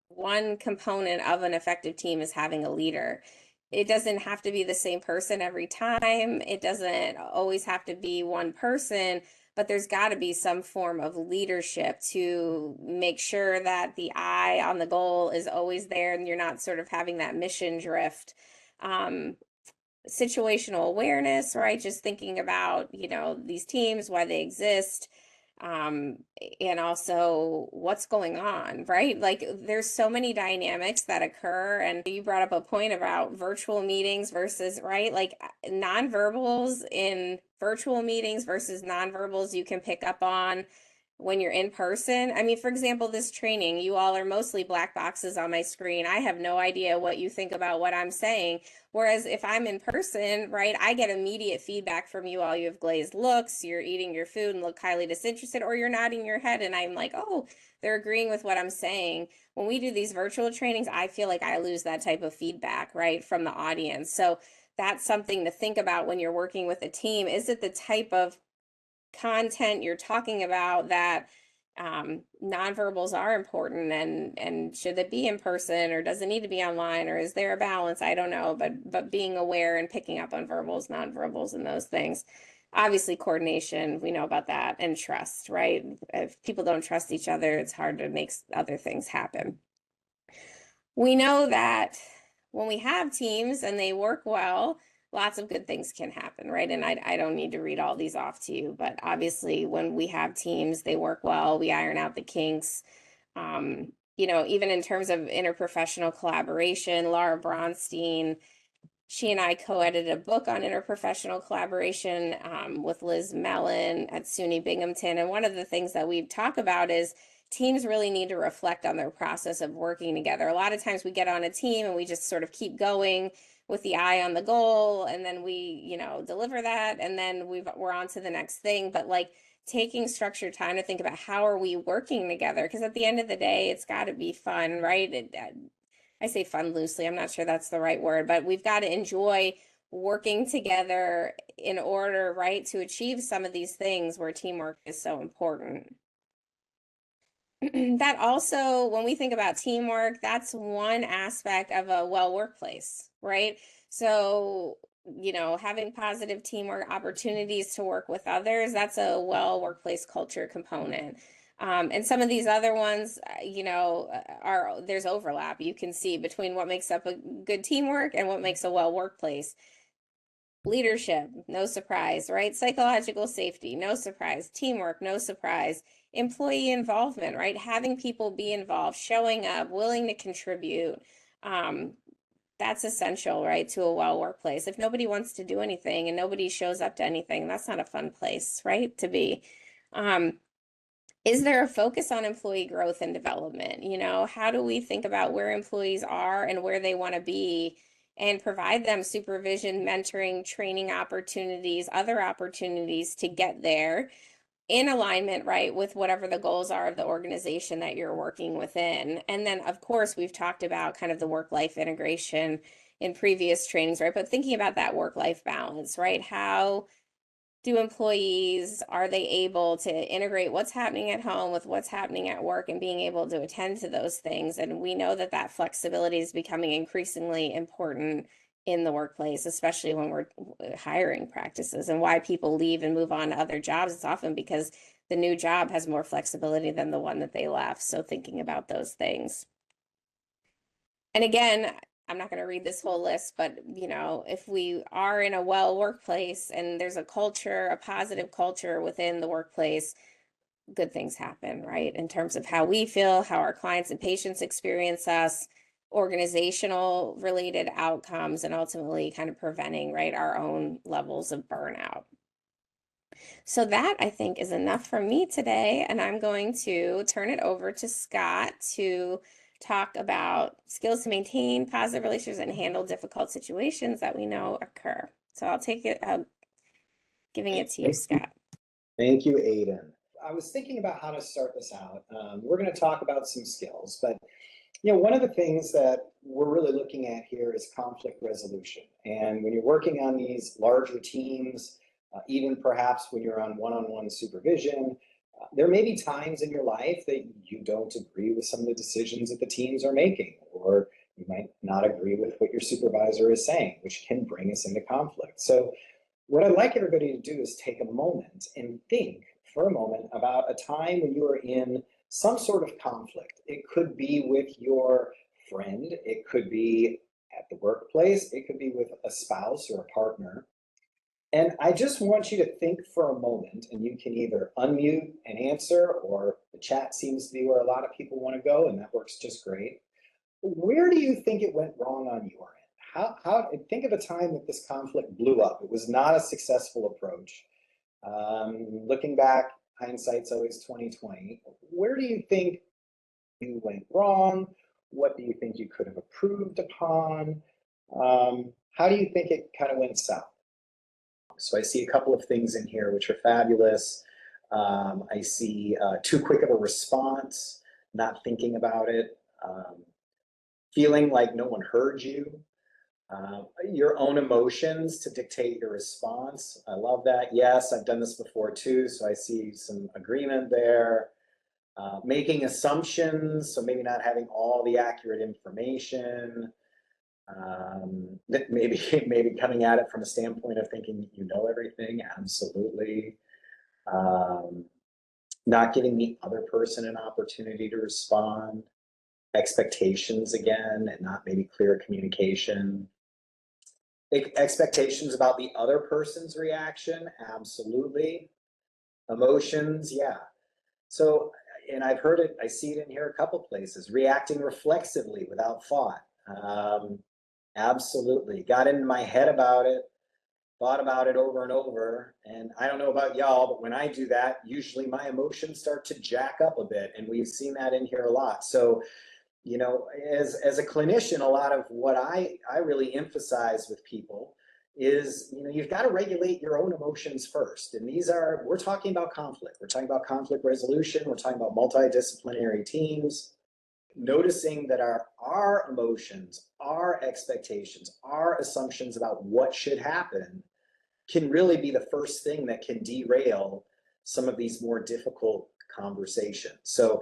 one component of an effective team is having a leader. it doesn't have to be the same person every time. It doesn't always have to be one person, but there's got to be some form of leadership to make sure that the eye on the goal is always there and you're not sort of having that mission drift. Situational awareness, right? Just thinking about, these teams, why they exist, and also what's going on, right? Like there's so many dynamics that occur. And you brought up a point about virtual meetings versus, right? Like nonverbals in virtual meetings versus nonverbals you can pick up on when you're in person. I mean, for example, this training, you all are mostly black boxes on my screen. I have no idea what you think about what I'm saying. Whereas if I'm in person, right, I get immediate feedback from you all. You have glazed looks, you're eating your food and look highly disinterested, or you're nodding your head and I'm like, oh, they're agreeing with what I'm saying. When we do these virtual trainings, I feel like I lose that type of feedback, right, from the audience. So that's something to think about when you're working with a team. Is it the type of content you're talking about that nonverbals are important, and should it be in person or does it need to be online, or is there a balance? I don't know, but being aware and picking up on verbals, nonverbals, and those things. Obviously, coordination, we know about that, and trust, right? If people don't trust each other, it's hard to make other things happen. We know that when we have teams and they work well, lots of good things can happen, right? And I don't need to read all these off to you, but obviously when we have teams, they work well, we iron out the kinks. Even in terms of interprofessional collaboration, Laura Bronstein, she and I co-edited a book on interprofessional collaboration with Liz Mellon at SUNY Binghamton. And one of the things that we talk about is teams really need to reflect on their process of working together. A lot of times we get on a team and we just sort of keep going with the eye on the goal, and then we, deliver that, and then we're on to the next thing. But like taking structured time to think about how are we working together, because at the end of the day, it's got to be fun, right? I say fun loosely, I'm not sure that's the right word, but we've got to enjoy working together in order, right, to achieve some of these things where teamwork is so important. That also, when we think about teamwork, that's one aspect of a well workplace, right? So, having positive teamwork opportunities to work with others, that's a well workplace culture component. And some of these other ones, there's overlap you can see between what makes up a good teamwork and what makes a well workplace. Leadership, no surprise, right? Psychological safety, no surprise. Teamwork, no surprise. Employee involvement, right? Having people be involved, showing up, willing to contribute. That's essential, right, to a well workplace. If nobody wants to do anything and nobody shows up to anything, that's not a fun place, right, to be. Is there a focus on employee growth and development? How do we think about where employees are and where they want to be, and provide them supervision, mentoring, training opportunities, other opportunities to get there in alignment, right, with whatever the goals are of the organization that you're working within. And then, of course, we've talked about kind of the work-life integration in previous trainings, right? But thinking about that work-life balance, right? How do employees, are they able to integrate what's happening at home with what's happening at work and being able to attend to those things? And we know that that flexibility is becoming increasingly important in the workplace, especially when we're hiring practices, and why people leave and move on to other jobs. It's often because the new job has more flexibility than the one that they left. So thinking about those things. And again, I'm not going to read this whole list, but if we are in a well workplace and there's a culture, a positive culture within the workplace, good things happen, right? In terms of how we feel, how our clients and patients experience us, organizational related outcomes, and ultimately kind of preventing, right, our own levels of burnout. So that, I think, is enough from me today, and I'm going to turn it over to Scott to talk about skills to maintain positive relationships and handle difficult situations that we know occur. So I'll take it, giving it to you, Scott. Thank you, Aiden. I was thinking about how to start this out. We're going to talk about some skills, but one of the things that we're really looking at here is conflict resolution. And when you're working on these larger teams, even perhaps when you're on one-on-one supervision, there may be times in your life that you don't agree with some of the decisions that the teams are making, or You might not agree with what your supervisor is saying, which can bring us into conflict. So what I'd like everybody to do is take a moment and think for a moment about a time when you were in some sort of conflict. It could be with your friend, it could be at the workplace, it could be with a spouse or a partner. And I just want you to think for a moment, and you can either unmute and answer, or the chat seems to be where a lot of people want to go, and that works just great. Where do you think it went wrong on your end? Think of a time that this conflict blew up. It was not a successful approach. Looking back, hindsight's always 20/20. Where do you think you went wrong? What do you think you could have improved upon? How do you think it kind of went south? So I see a couple of things in here which are fabulous. I see too quick of a response, not thinking about it, feeling like no one heard you, your own emotions to dictate your response. I love that. Yes, I've done this before too, so I see some agreement there. Making assumptions, so maybe not having all the accurate information. Maybe coming at it from a standpoint of thinking you know everything. Absolutely. Not giving the other person an opportunity to respond. Expectations again, and not maybe clear communication. Expectations about the other person's reaction. Absolutely. Emotions, yeah. So, and I've heard it, I see it in here a couple places. Reacting reflexively without thought. Absolutely. Got in my head about it, thought about it over and over. And I don't know about y'all, but when I do that, usually my emotions start to jack up a bit. And we've seen that in here a lot. So, you know, as a clinician, a lot of what I really emphasize with people is, you know, you've got to regulate your own emotions first. And we're talking about conflict. We're talking about conflict resolution. We're talking about multidisciplinary teams. Noticing that our emotions, our expectations, our assumptions about what should happen can really be the first thing that can derail some of these more difficult conversations. So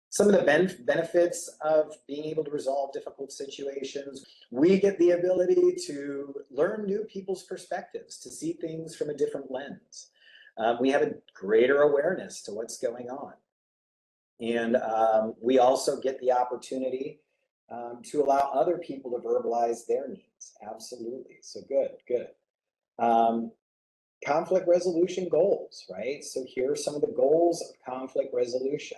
some of the benefits of being able to resolve difficult situations, we get the ability to learn new people's perspectives, to see things from a different lens. We have a greater awareness to what's going on. And we also get the opportunity to allow other people to verbalize their needs. Absolutely. So good. Conflict resolution goals, right? So here are some of the goals of conflict resolution.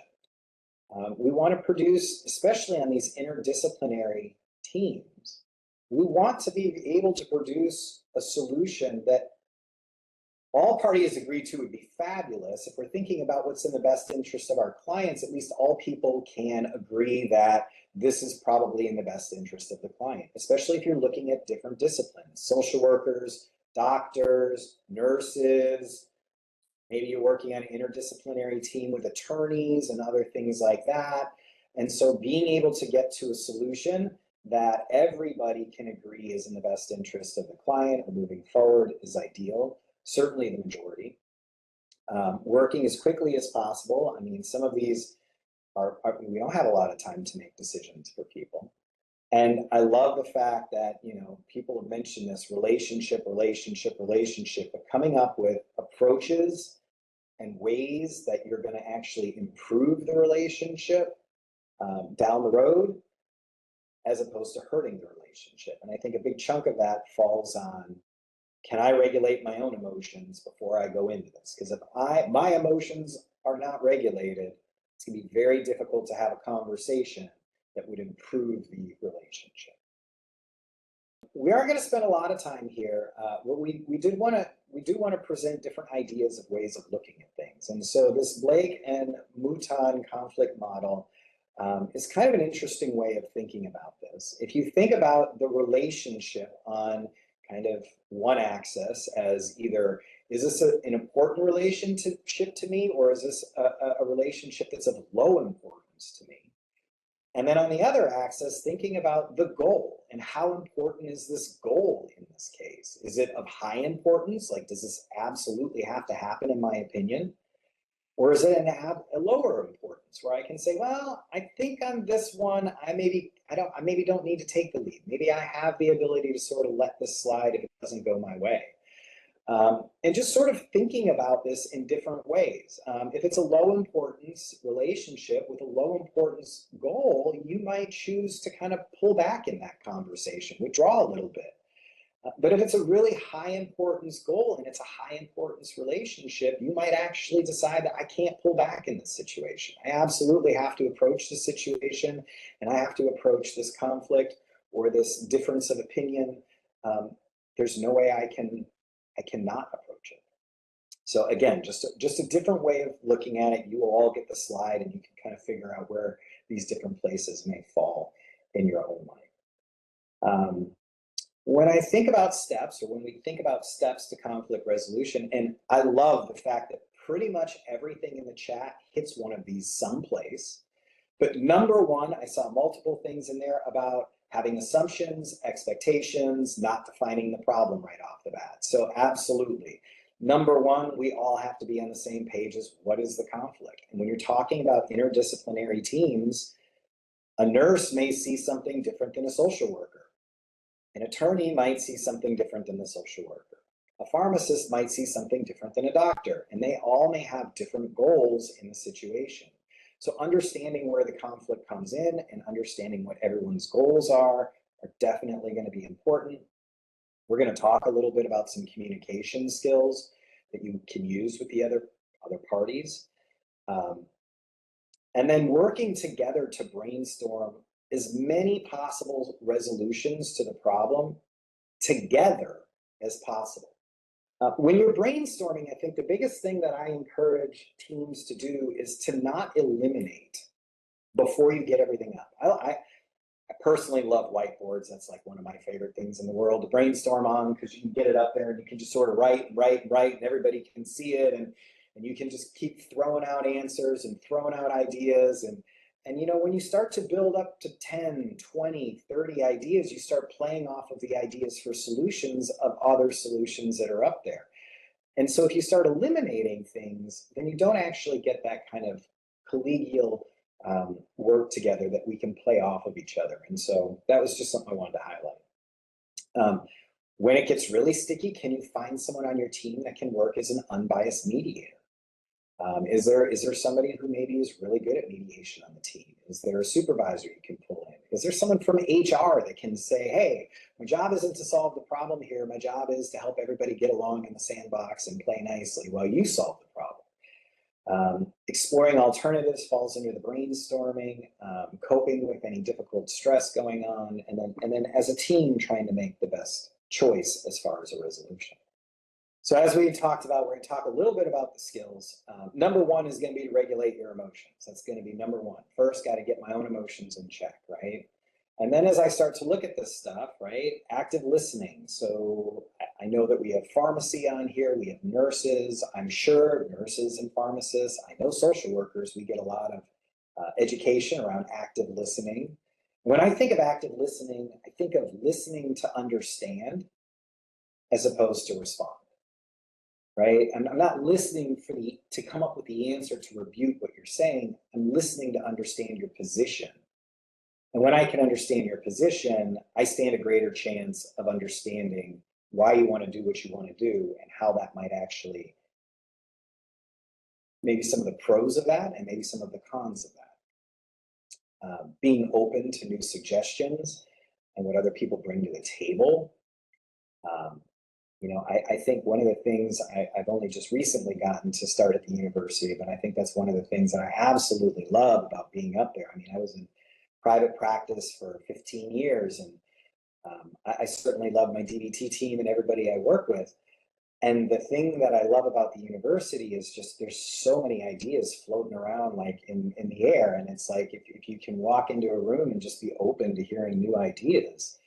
We want to produce, especially on these interdisciplinary teams, we want to be able to produce a solution that all parties agree to would be fabulous. If we're thinking about what's in the best interest of our clients, at least all people can agree that this is probably in the best interest of the client, especially if you're looking at different disciplines, social workers, doctors, nurses. Maybe you're working on an interdisciplinary team with attorneys and other things like that. And so being able to get to a solution that everybody can agree is in the best interest of the client or moving forward is ideal. Certainly the majority. Working as quickly as possible. I mean, some of these we don't have a lot of time to make decisions for people. And I love the fact that, you know, people have mentioned this relationship, but coming up with approaches and ways that you're going to actually improve the relationship down the road, as opposed to hurting the relationship. And I think a big chunk of that falls on, can I regulate my own emotions before I go into this? Because if my emotions are not regulated, it's going to be very difficult to have a conversation that would improve the relationship. We aren't going to spend a lot of time here. We do want to present different ideas of ways of looking at things. And so this Blake and Mouton conflict model is kind of an interesting way of thinking about this. If you think about the relationship on kind of one axis as either, is this an important relationship to me, or is this a relationship that's of low importance to me? And then on the other axis, thinking about the goal and how important is this goal in this case? Is it of high importance? Like, does this absolutely have to happen, in my opinion? Or is it a lower importance where I can say, well, I think on this one, I maybe don't need to take the lead. Maybe I have the ability to sort of let this slide if it doesn't go my way. And just sort of thinking about this in different ways. If it's a low importance relationship with a low importance goal, you might choose to kind of pull back in that conversation, withdraw a little bit. But if it's a really high importance goal and it's a high importance relationship, you might actually decide that I can't pull back in this situation. I absolutely have to approach the situation, and I have to approach this conflict or this difference of opinion. There's no way I cannot approach it. So again, just a different way of looking at it. You will all get the slide and you can kind of figure out where these different places may fall in your own mind. When I think about steps, or when we think about steps to conflict resolution, and I love the fact that pretty much everything in the chat hits one of these someplace. But number one, I saw multiple things in there about having assumptions, expectations, not defining the problem right off the bat. So absolutely. Number one, we all have to be on the same page as what is the conflict. And when you're talking about interdisciplinary teams, a nurse may see something different than a social worker. An attorney might see something different than the social worker. A pharmacist might see something different than a doctor, and they all may have different goals in the situation. So understanding where the conflict comes in and understanding what everyone's goals are definitely going to be important. We're going to talk a little bit about some communication skills that you can use with the other parties. And then working together to brainstorm as many possible resolutions to the problem together as possible. When you're brainstorming, I think the biggest thing that I encourage teams to do is to not eliminate before you get everything up. I personally love whiteboards. That's like one of my favorite things in the world to brainstorm on, because you can get it up there and you can just sort of write, and everybody can see it, and you can just keep throwing out answers and throwing out ideas. And you know, when you start to build up to 10, 20, 30 ideas, you start playing off of the ideas for solutions of other solutions that are up there. And so if you start eliminating things, then you don't actually get that kind of collegial work together that we can play off of each other. And so that was just something I wanted to highlight. When it gets really sticky, can you find someone on your team that can work as an unbiased mediator? Is there somebody who maybe is really good at mediation on the team? Is there a supervisor you can pull in? Is there someone from HR that can say, hey, my job isn't to solve the problem here. My job is to help everybody get along in the sandbox and play nicely while you solve the problem. Exploring alternatives falls under the brainstorming, coping with any difficult stress going on, and then as a team trying to make the best choice as far as a resolution. So as we've talked about, we're going to talk a little bit about the skills. Number one is going to be to regulate your emotions. That's going to be number one. First, got to get my own emotions in check, right? And then as I start to look at this stuff, right, active listening. So I know that we have pharmacy on here, we have nurses, I'm sure nurses and pharmacists, I know social workers, we get a lot of education around active listening. When I think of active listening, I think of listening to understand as opposed to respond. Right? I'm not listening to come up with the answer to rebuke what you're saying. I'm listening to understand your position. And when I can understand your position, I stand a greater chance of understanding why you want to do what you want to do and how that might actually, maybe some of the pros of that and maybe some of the cons of that. Being open to new suggestions and what other people bring to the table. You know, I think one of the things I've only just recently gotten to start at the university, but I think that's one of the things that I absolutely love about being up there. I mean, I was in private practice for 15 years, and I certainly love my DBT team and everybody I work with. And the thing that I love about the university is just there's so many ideas floating around like in the air. And it's like if you can walk into a room and just be open to hearing new ideas,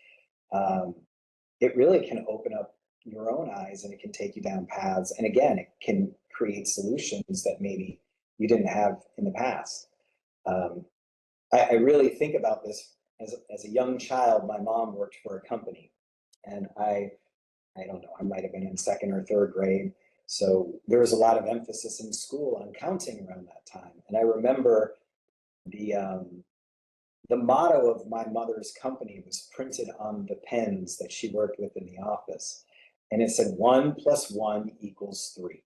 it really can open up your own eyes, and it can take you down paths. And again, it can create solutions that maybe you didn't have in the past. I really think about this as a young child. My mom worked for a company, and I don't know, I might have been in second or third grade. So there was a lot of emphasis in school on counting around that time. And I remember the motto of my mother's company was printed on the pens that she worked with in the office. And it said 1 + 1 = 3.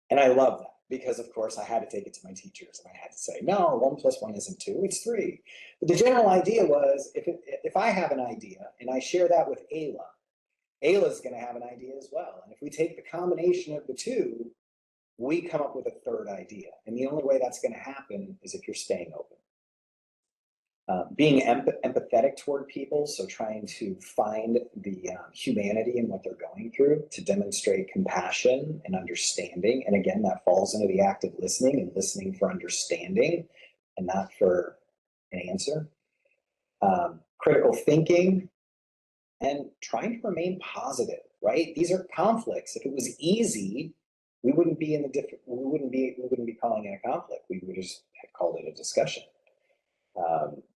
And I love that because, of course, I had to take it to my teachers and I had to say, no, 1 + 1 isn't 2, it's 3. But the general idea was if I have an idea and I share that with Ayla, Ayla's going to have an idea as well. And if we take the combination of the two, we come up with a third idea. And the only way that's going to happen is if you're staying open. Being empathetic toward people, so trying to find the humanity in what they're going through to demonstrate compassion and understanding. And again, that falls into the act of listening and listening for understanding and not for an answer. Critical thinking and trying to remain positive, right? These are conflicts. If it was easy, we wouldn't be calling it a conflict. We would just have called it a discussion.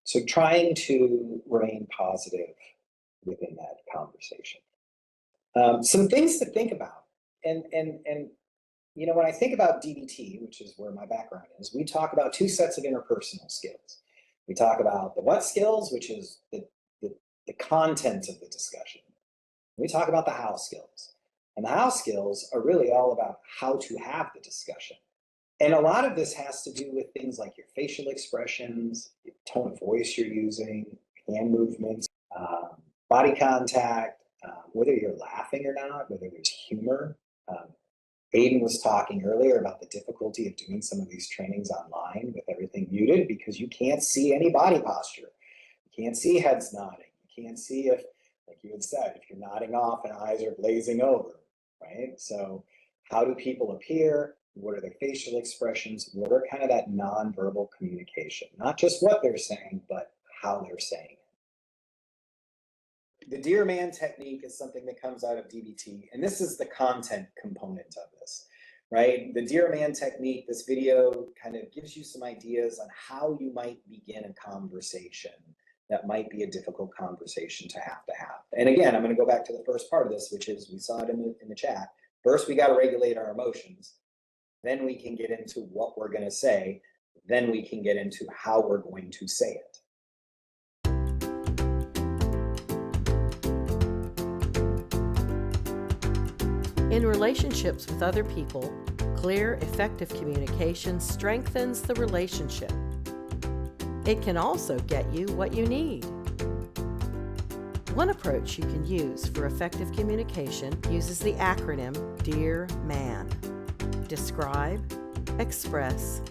So trying to remain positive within that conversation. Some things to think about. And you know, when I think about DBT, which is where my background is, we talk about two sets of interpersonal skills. We talk about the what skills, which is the content of the discussion. We talk about the how skills. And the how skills are really all about how to have the discussion. And a lot of this has to do with things like your facial expressions, the tone of voice you're using, hand movements, body contact, whether you're laughing or not, whether there's humor. Aiden was talking earlier about the difficulty of doing some of these trainings online with everything muted because you can't see any body posture. You can't see heads nodding. You can't see if, like you had said, if you're nodding off and eyes are glazing over, right? So how do people appear? What are their facial expressions? What are kind of that nonverbal communication? Not just what they're saying, but how they're saying it. The Dear Man technique is something that comes out of DBT, and this is the content component of this, right? The Dear Man technique, this video kind of gives you some ideas on how you might begin a conversation that might be a difficult conversation to have. And again, I'm going to go back to the first part of this, which is we saw it in the chat. First, we got to regulate our emotions. Then we can get into what we're going to say. Then we can get into how we're going to say it. In relationships with other people, clear, effective communication strengthens the relationship. It can also get you what you need. One approach you can use for effective communication uses the acronym Dear Man. Describe, express,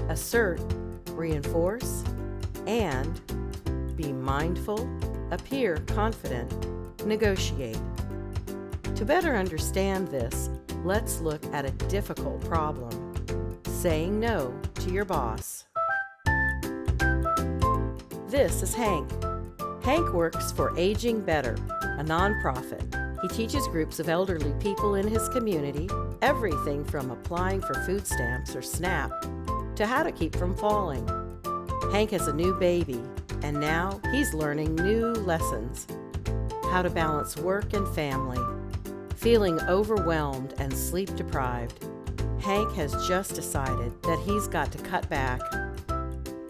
assert, reinforce, and be mindful, appear confident, negotiate. To better understand this, let's look at a difficult problem: saying no to your boss. This is Hank. Hank works for Aging Better, a nonprofit. He teaches groups of elderly people in his community everything from applying for food stamps or SNAP to how to keep from falling. Hank has a new baby, and now he's learning new lessons: how to balance work and family. Feeling overwhelmed and sleep deprived, Hank has just decided that he's got to cut back.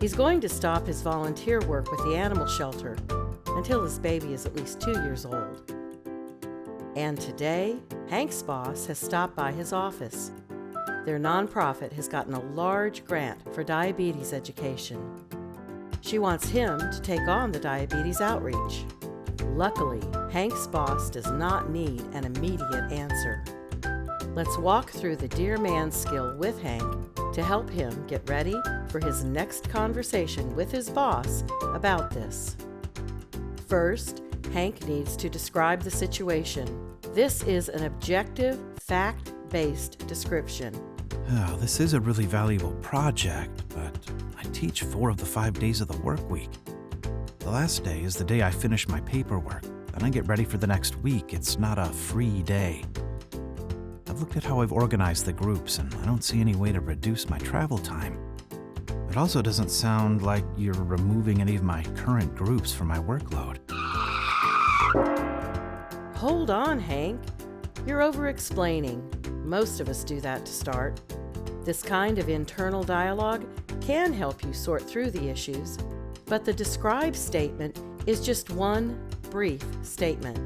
He's going to stop his volunteer work with the animal shelter until his baby is at least 2 years old. And today, Hank's boss has stopped by his office. Their nonprofit has gotten a large grant for diabetes education. She wants him to take on the diabetes outreach. Luckily, Hank's boss does not need an immediate answer. Let's walk through the Dear Man skill with Hank to help him get ready for his next conversation with his boss about this. First, Hank needs to describe the situation. This is an objective, fact-based description. Oh, this is a really valuable project, but I teach 4 of the 5 days of the work week. The last day is the day I finish my paperwork, and I get ready for the next week. It's not a free day. I've looked at how I've organized the groups, and I don't see any way to reduce my travel time. It also doesn't sound like you're removing any of my current groups from my workload. Hold on, Hank. You're over-explaining. Most of us do that to start. This kind of internal dialogue can help you sort through the issues, but the describe statement is just one brief statement.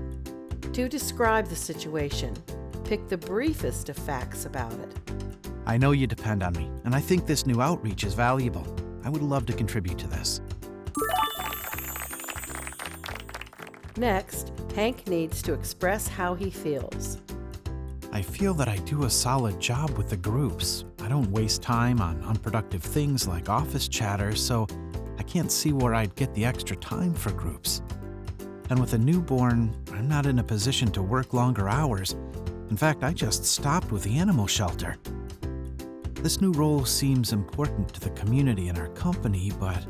To describe the situation, pick the briefest of facts about it. I know you depend on me, and I think this new outreach is valuable. I would love to contribute to this. Next, Hank needs to express how he feels. I feel that I do a solid job with the groups. I don't waste time on unproductive things like office chatter, so I can't see where I'd get the extra time for groups. And with a newborn, I'm not in a position to work longer hours. In fact, I just stopped with the animal shelter. This new role seems important to the community and our company, but...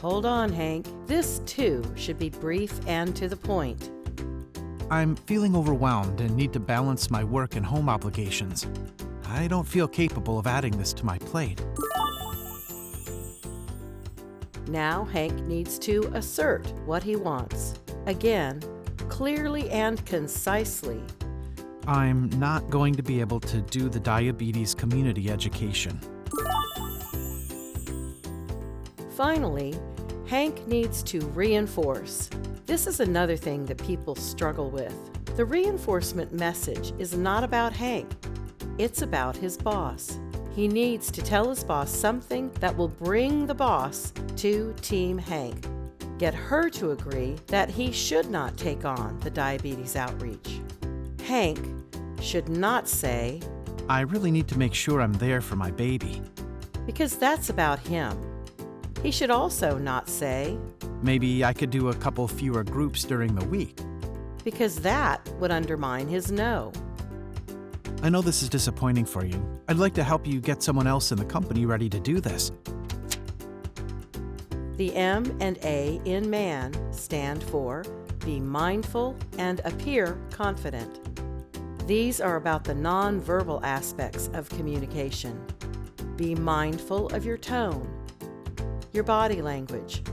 Hold on, Hank. This, too, should be brief and to the point. I'm feeling overwhelmed and need to balance my work and home obligations. I don't feel capable of adding this to my plate. Now Hank needs to assert what he wants. Again, clearly and concisely. I'm not going to be able to do the diabetes community education. Finally, Hank needs to reinforce. This is another thing that people struggle with. The reinforcement message is not about Hank. It's about his boss. He needs to tell his boss something that will bring the boss to Team Hank. Get her to agree that he should not take on the diabetes outreach. Hank should not say, I really need to make sure I'm there for my baby. because that's about him. He should also not say, Maybe I could do a couple fewer groups during the week. because that would undermine his no. I know this is disappointing for you. I'd like to help you get someone else in the company ready to do this. The M and A in MAN stand for be mindful and appear confident. These are about the non-verbal aspects of communication. Be mindful of your tone, your body language.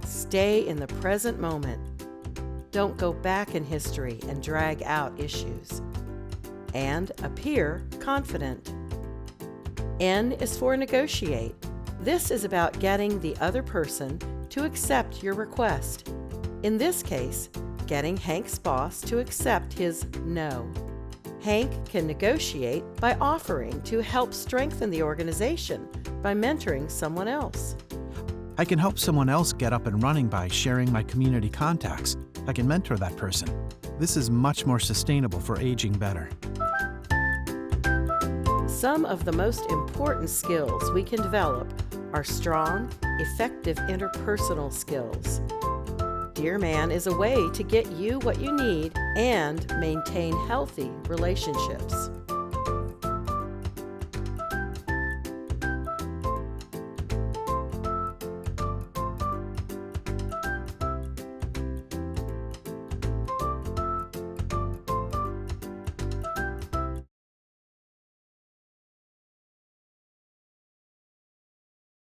Stay in the present moment. Don't go back in history and drag out issues. And appear confident. N is for negotiate. This is about getting the other person to accept your request. In this case, getting Hank's boss to accept his no. Hank can negotiate by offering to help strengthen the organization by mentoring someone else. I can help someone else get up and running by sharing my community contacts. I can mentor that person. This is much more sustainable for aging better. Some of the most important skills we can develop are strong, effective interpersonal skills. Dear Man is a way to get you what you need and maintain healthy relationships.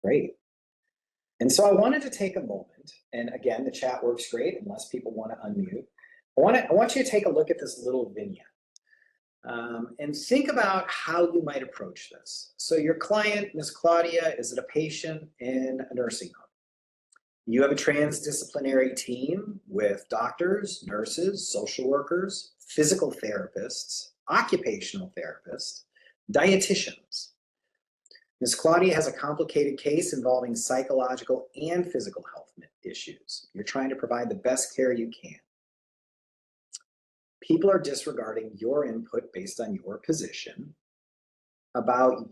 Great. And so I wanted to take a moment, and again, the chat works great unless people want to unmute. I want you to take a look at this little vignette and think about how you might approach this. So your client, Ms. Claudia, is a patient in a nursing home. You have a transdisciplinary team with doctors, nurses, social workers, physical therapists, occupational therapists, dietitians. Ms. Claudia has a complicated case involving psychological and physical health issues. You're trying to provide the best care you can. People are disregarding your input based on your position about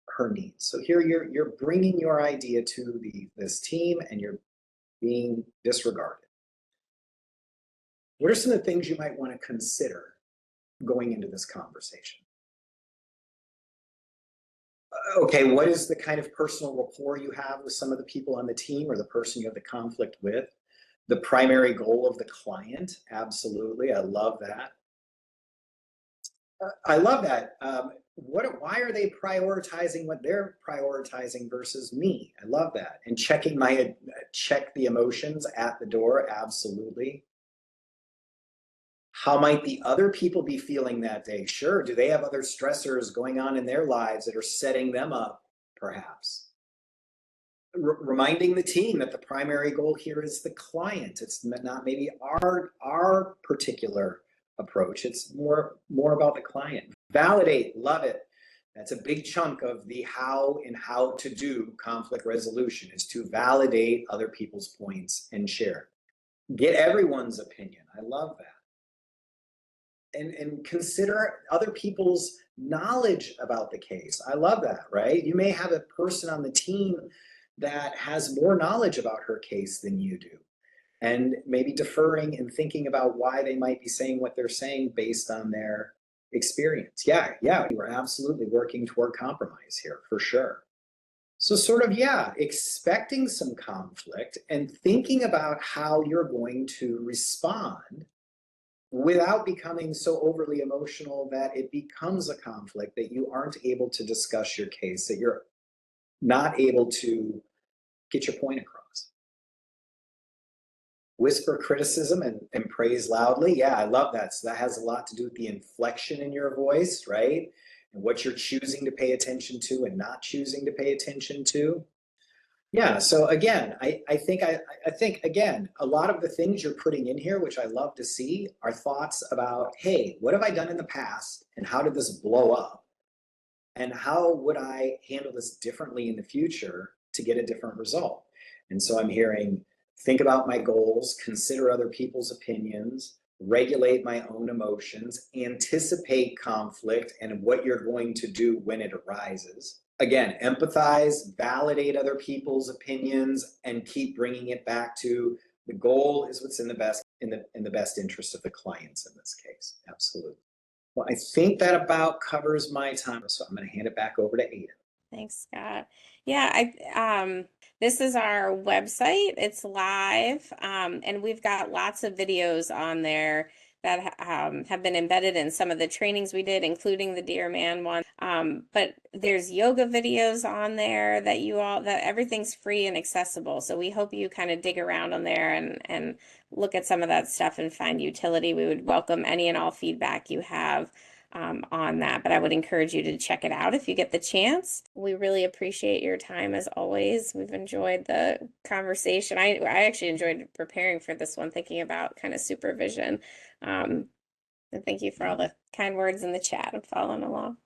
her needs. So here you're bringing your idea to this team and you're being disregarded. What are some of the things you might want to consider going into this conversation? Okay, what is the kind of personal rapport you have with some of the people on the team or the person you have the conflict with? The primary goal of the client, absolutely, I love that. Why are they prioritizing what they're prioritizing versus me? I love that. And check the emotions at the door, absolutely. How might the other people be feeling that day? Sure. Do they have other stressors going on in their lives that are setting them up, perhaps? Reminding the team that the primary goal here is the client. It's not maybe our particular approach. It's more about the client. Validate, love it. That's a big chunk of the how and how to do conflict resolution, is to validate other people's points and share. Get everyone's opinion. I love that. And consider other people's knowledge about the case. I love that, right? You may have a person on the team that has more knowledge about her case than you do, and maybe deferring and thinking about why they might be saying what they're saying based on their experience. Yeah, we're absolutely working toward compromise here, for sure. So sort of, expecting some conflict and thinking about how you're going to respond without becoming so overly emotional that it becomes a conflict, that you aren't able to discuss your case, that you're not able to get your point across. Whisper criticism and praise loudly. Yeah, I love that. So that has a lot to do with the inflection in your voice, right? And what you're choosing to pay attention to and not choosing to pay attention to. Yeah, so again, I think again, a lot of the things you're putting in here, which I love to see, are thoughts about, hey, what have I done in the past and how did this blow up? And how would I handle this differently in the future to get a different result? And so I'm hearing, think about my goals, consider other people's opinions, regulate my own emotions, anticipate conflict and what you're going to do when it arises. Again, empathize, validate other people's opinions, and keep bringing it back to the goal is what's in the best interest of the clients in this case. Absolutely. Well, I think that about covers my time, so I'm going to hand it back over to Ada. Thanks, Scott. Yeah, this is our website. It's live, and we've got lots of videos on there that have been embedded in some of the trainings we did, including the Dear Man one. But there's yoga videos on there that everything's free and accessible. So we hope you kind of dig around on there and look at some of that stuff and find utility. We would welcome any and all feedback you have on that, but I would encourage you to check it out if you get the chance. We really appreciate your time as always. We've enjoyed the conversation. I actually enjoyed preparing for this one, thinking about kind of supervision. And thank you for all the kind words in the chat and following along.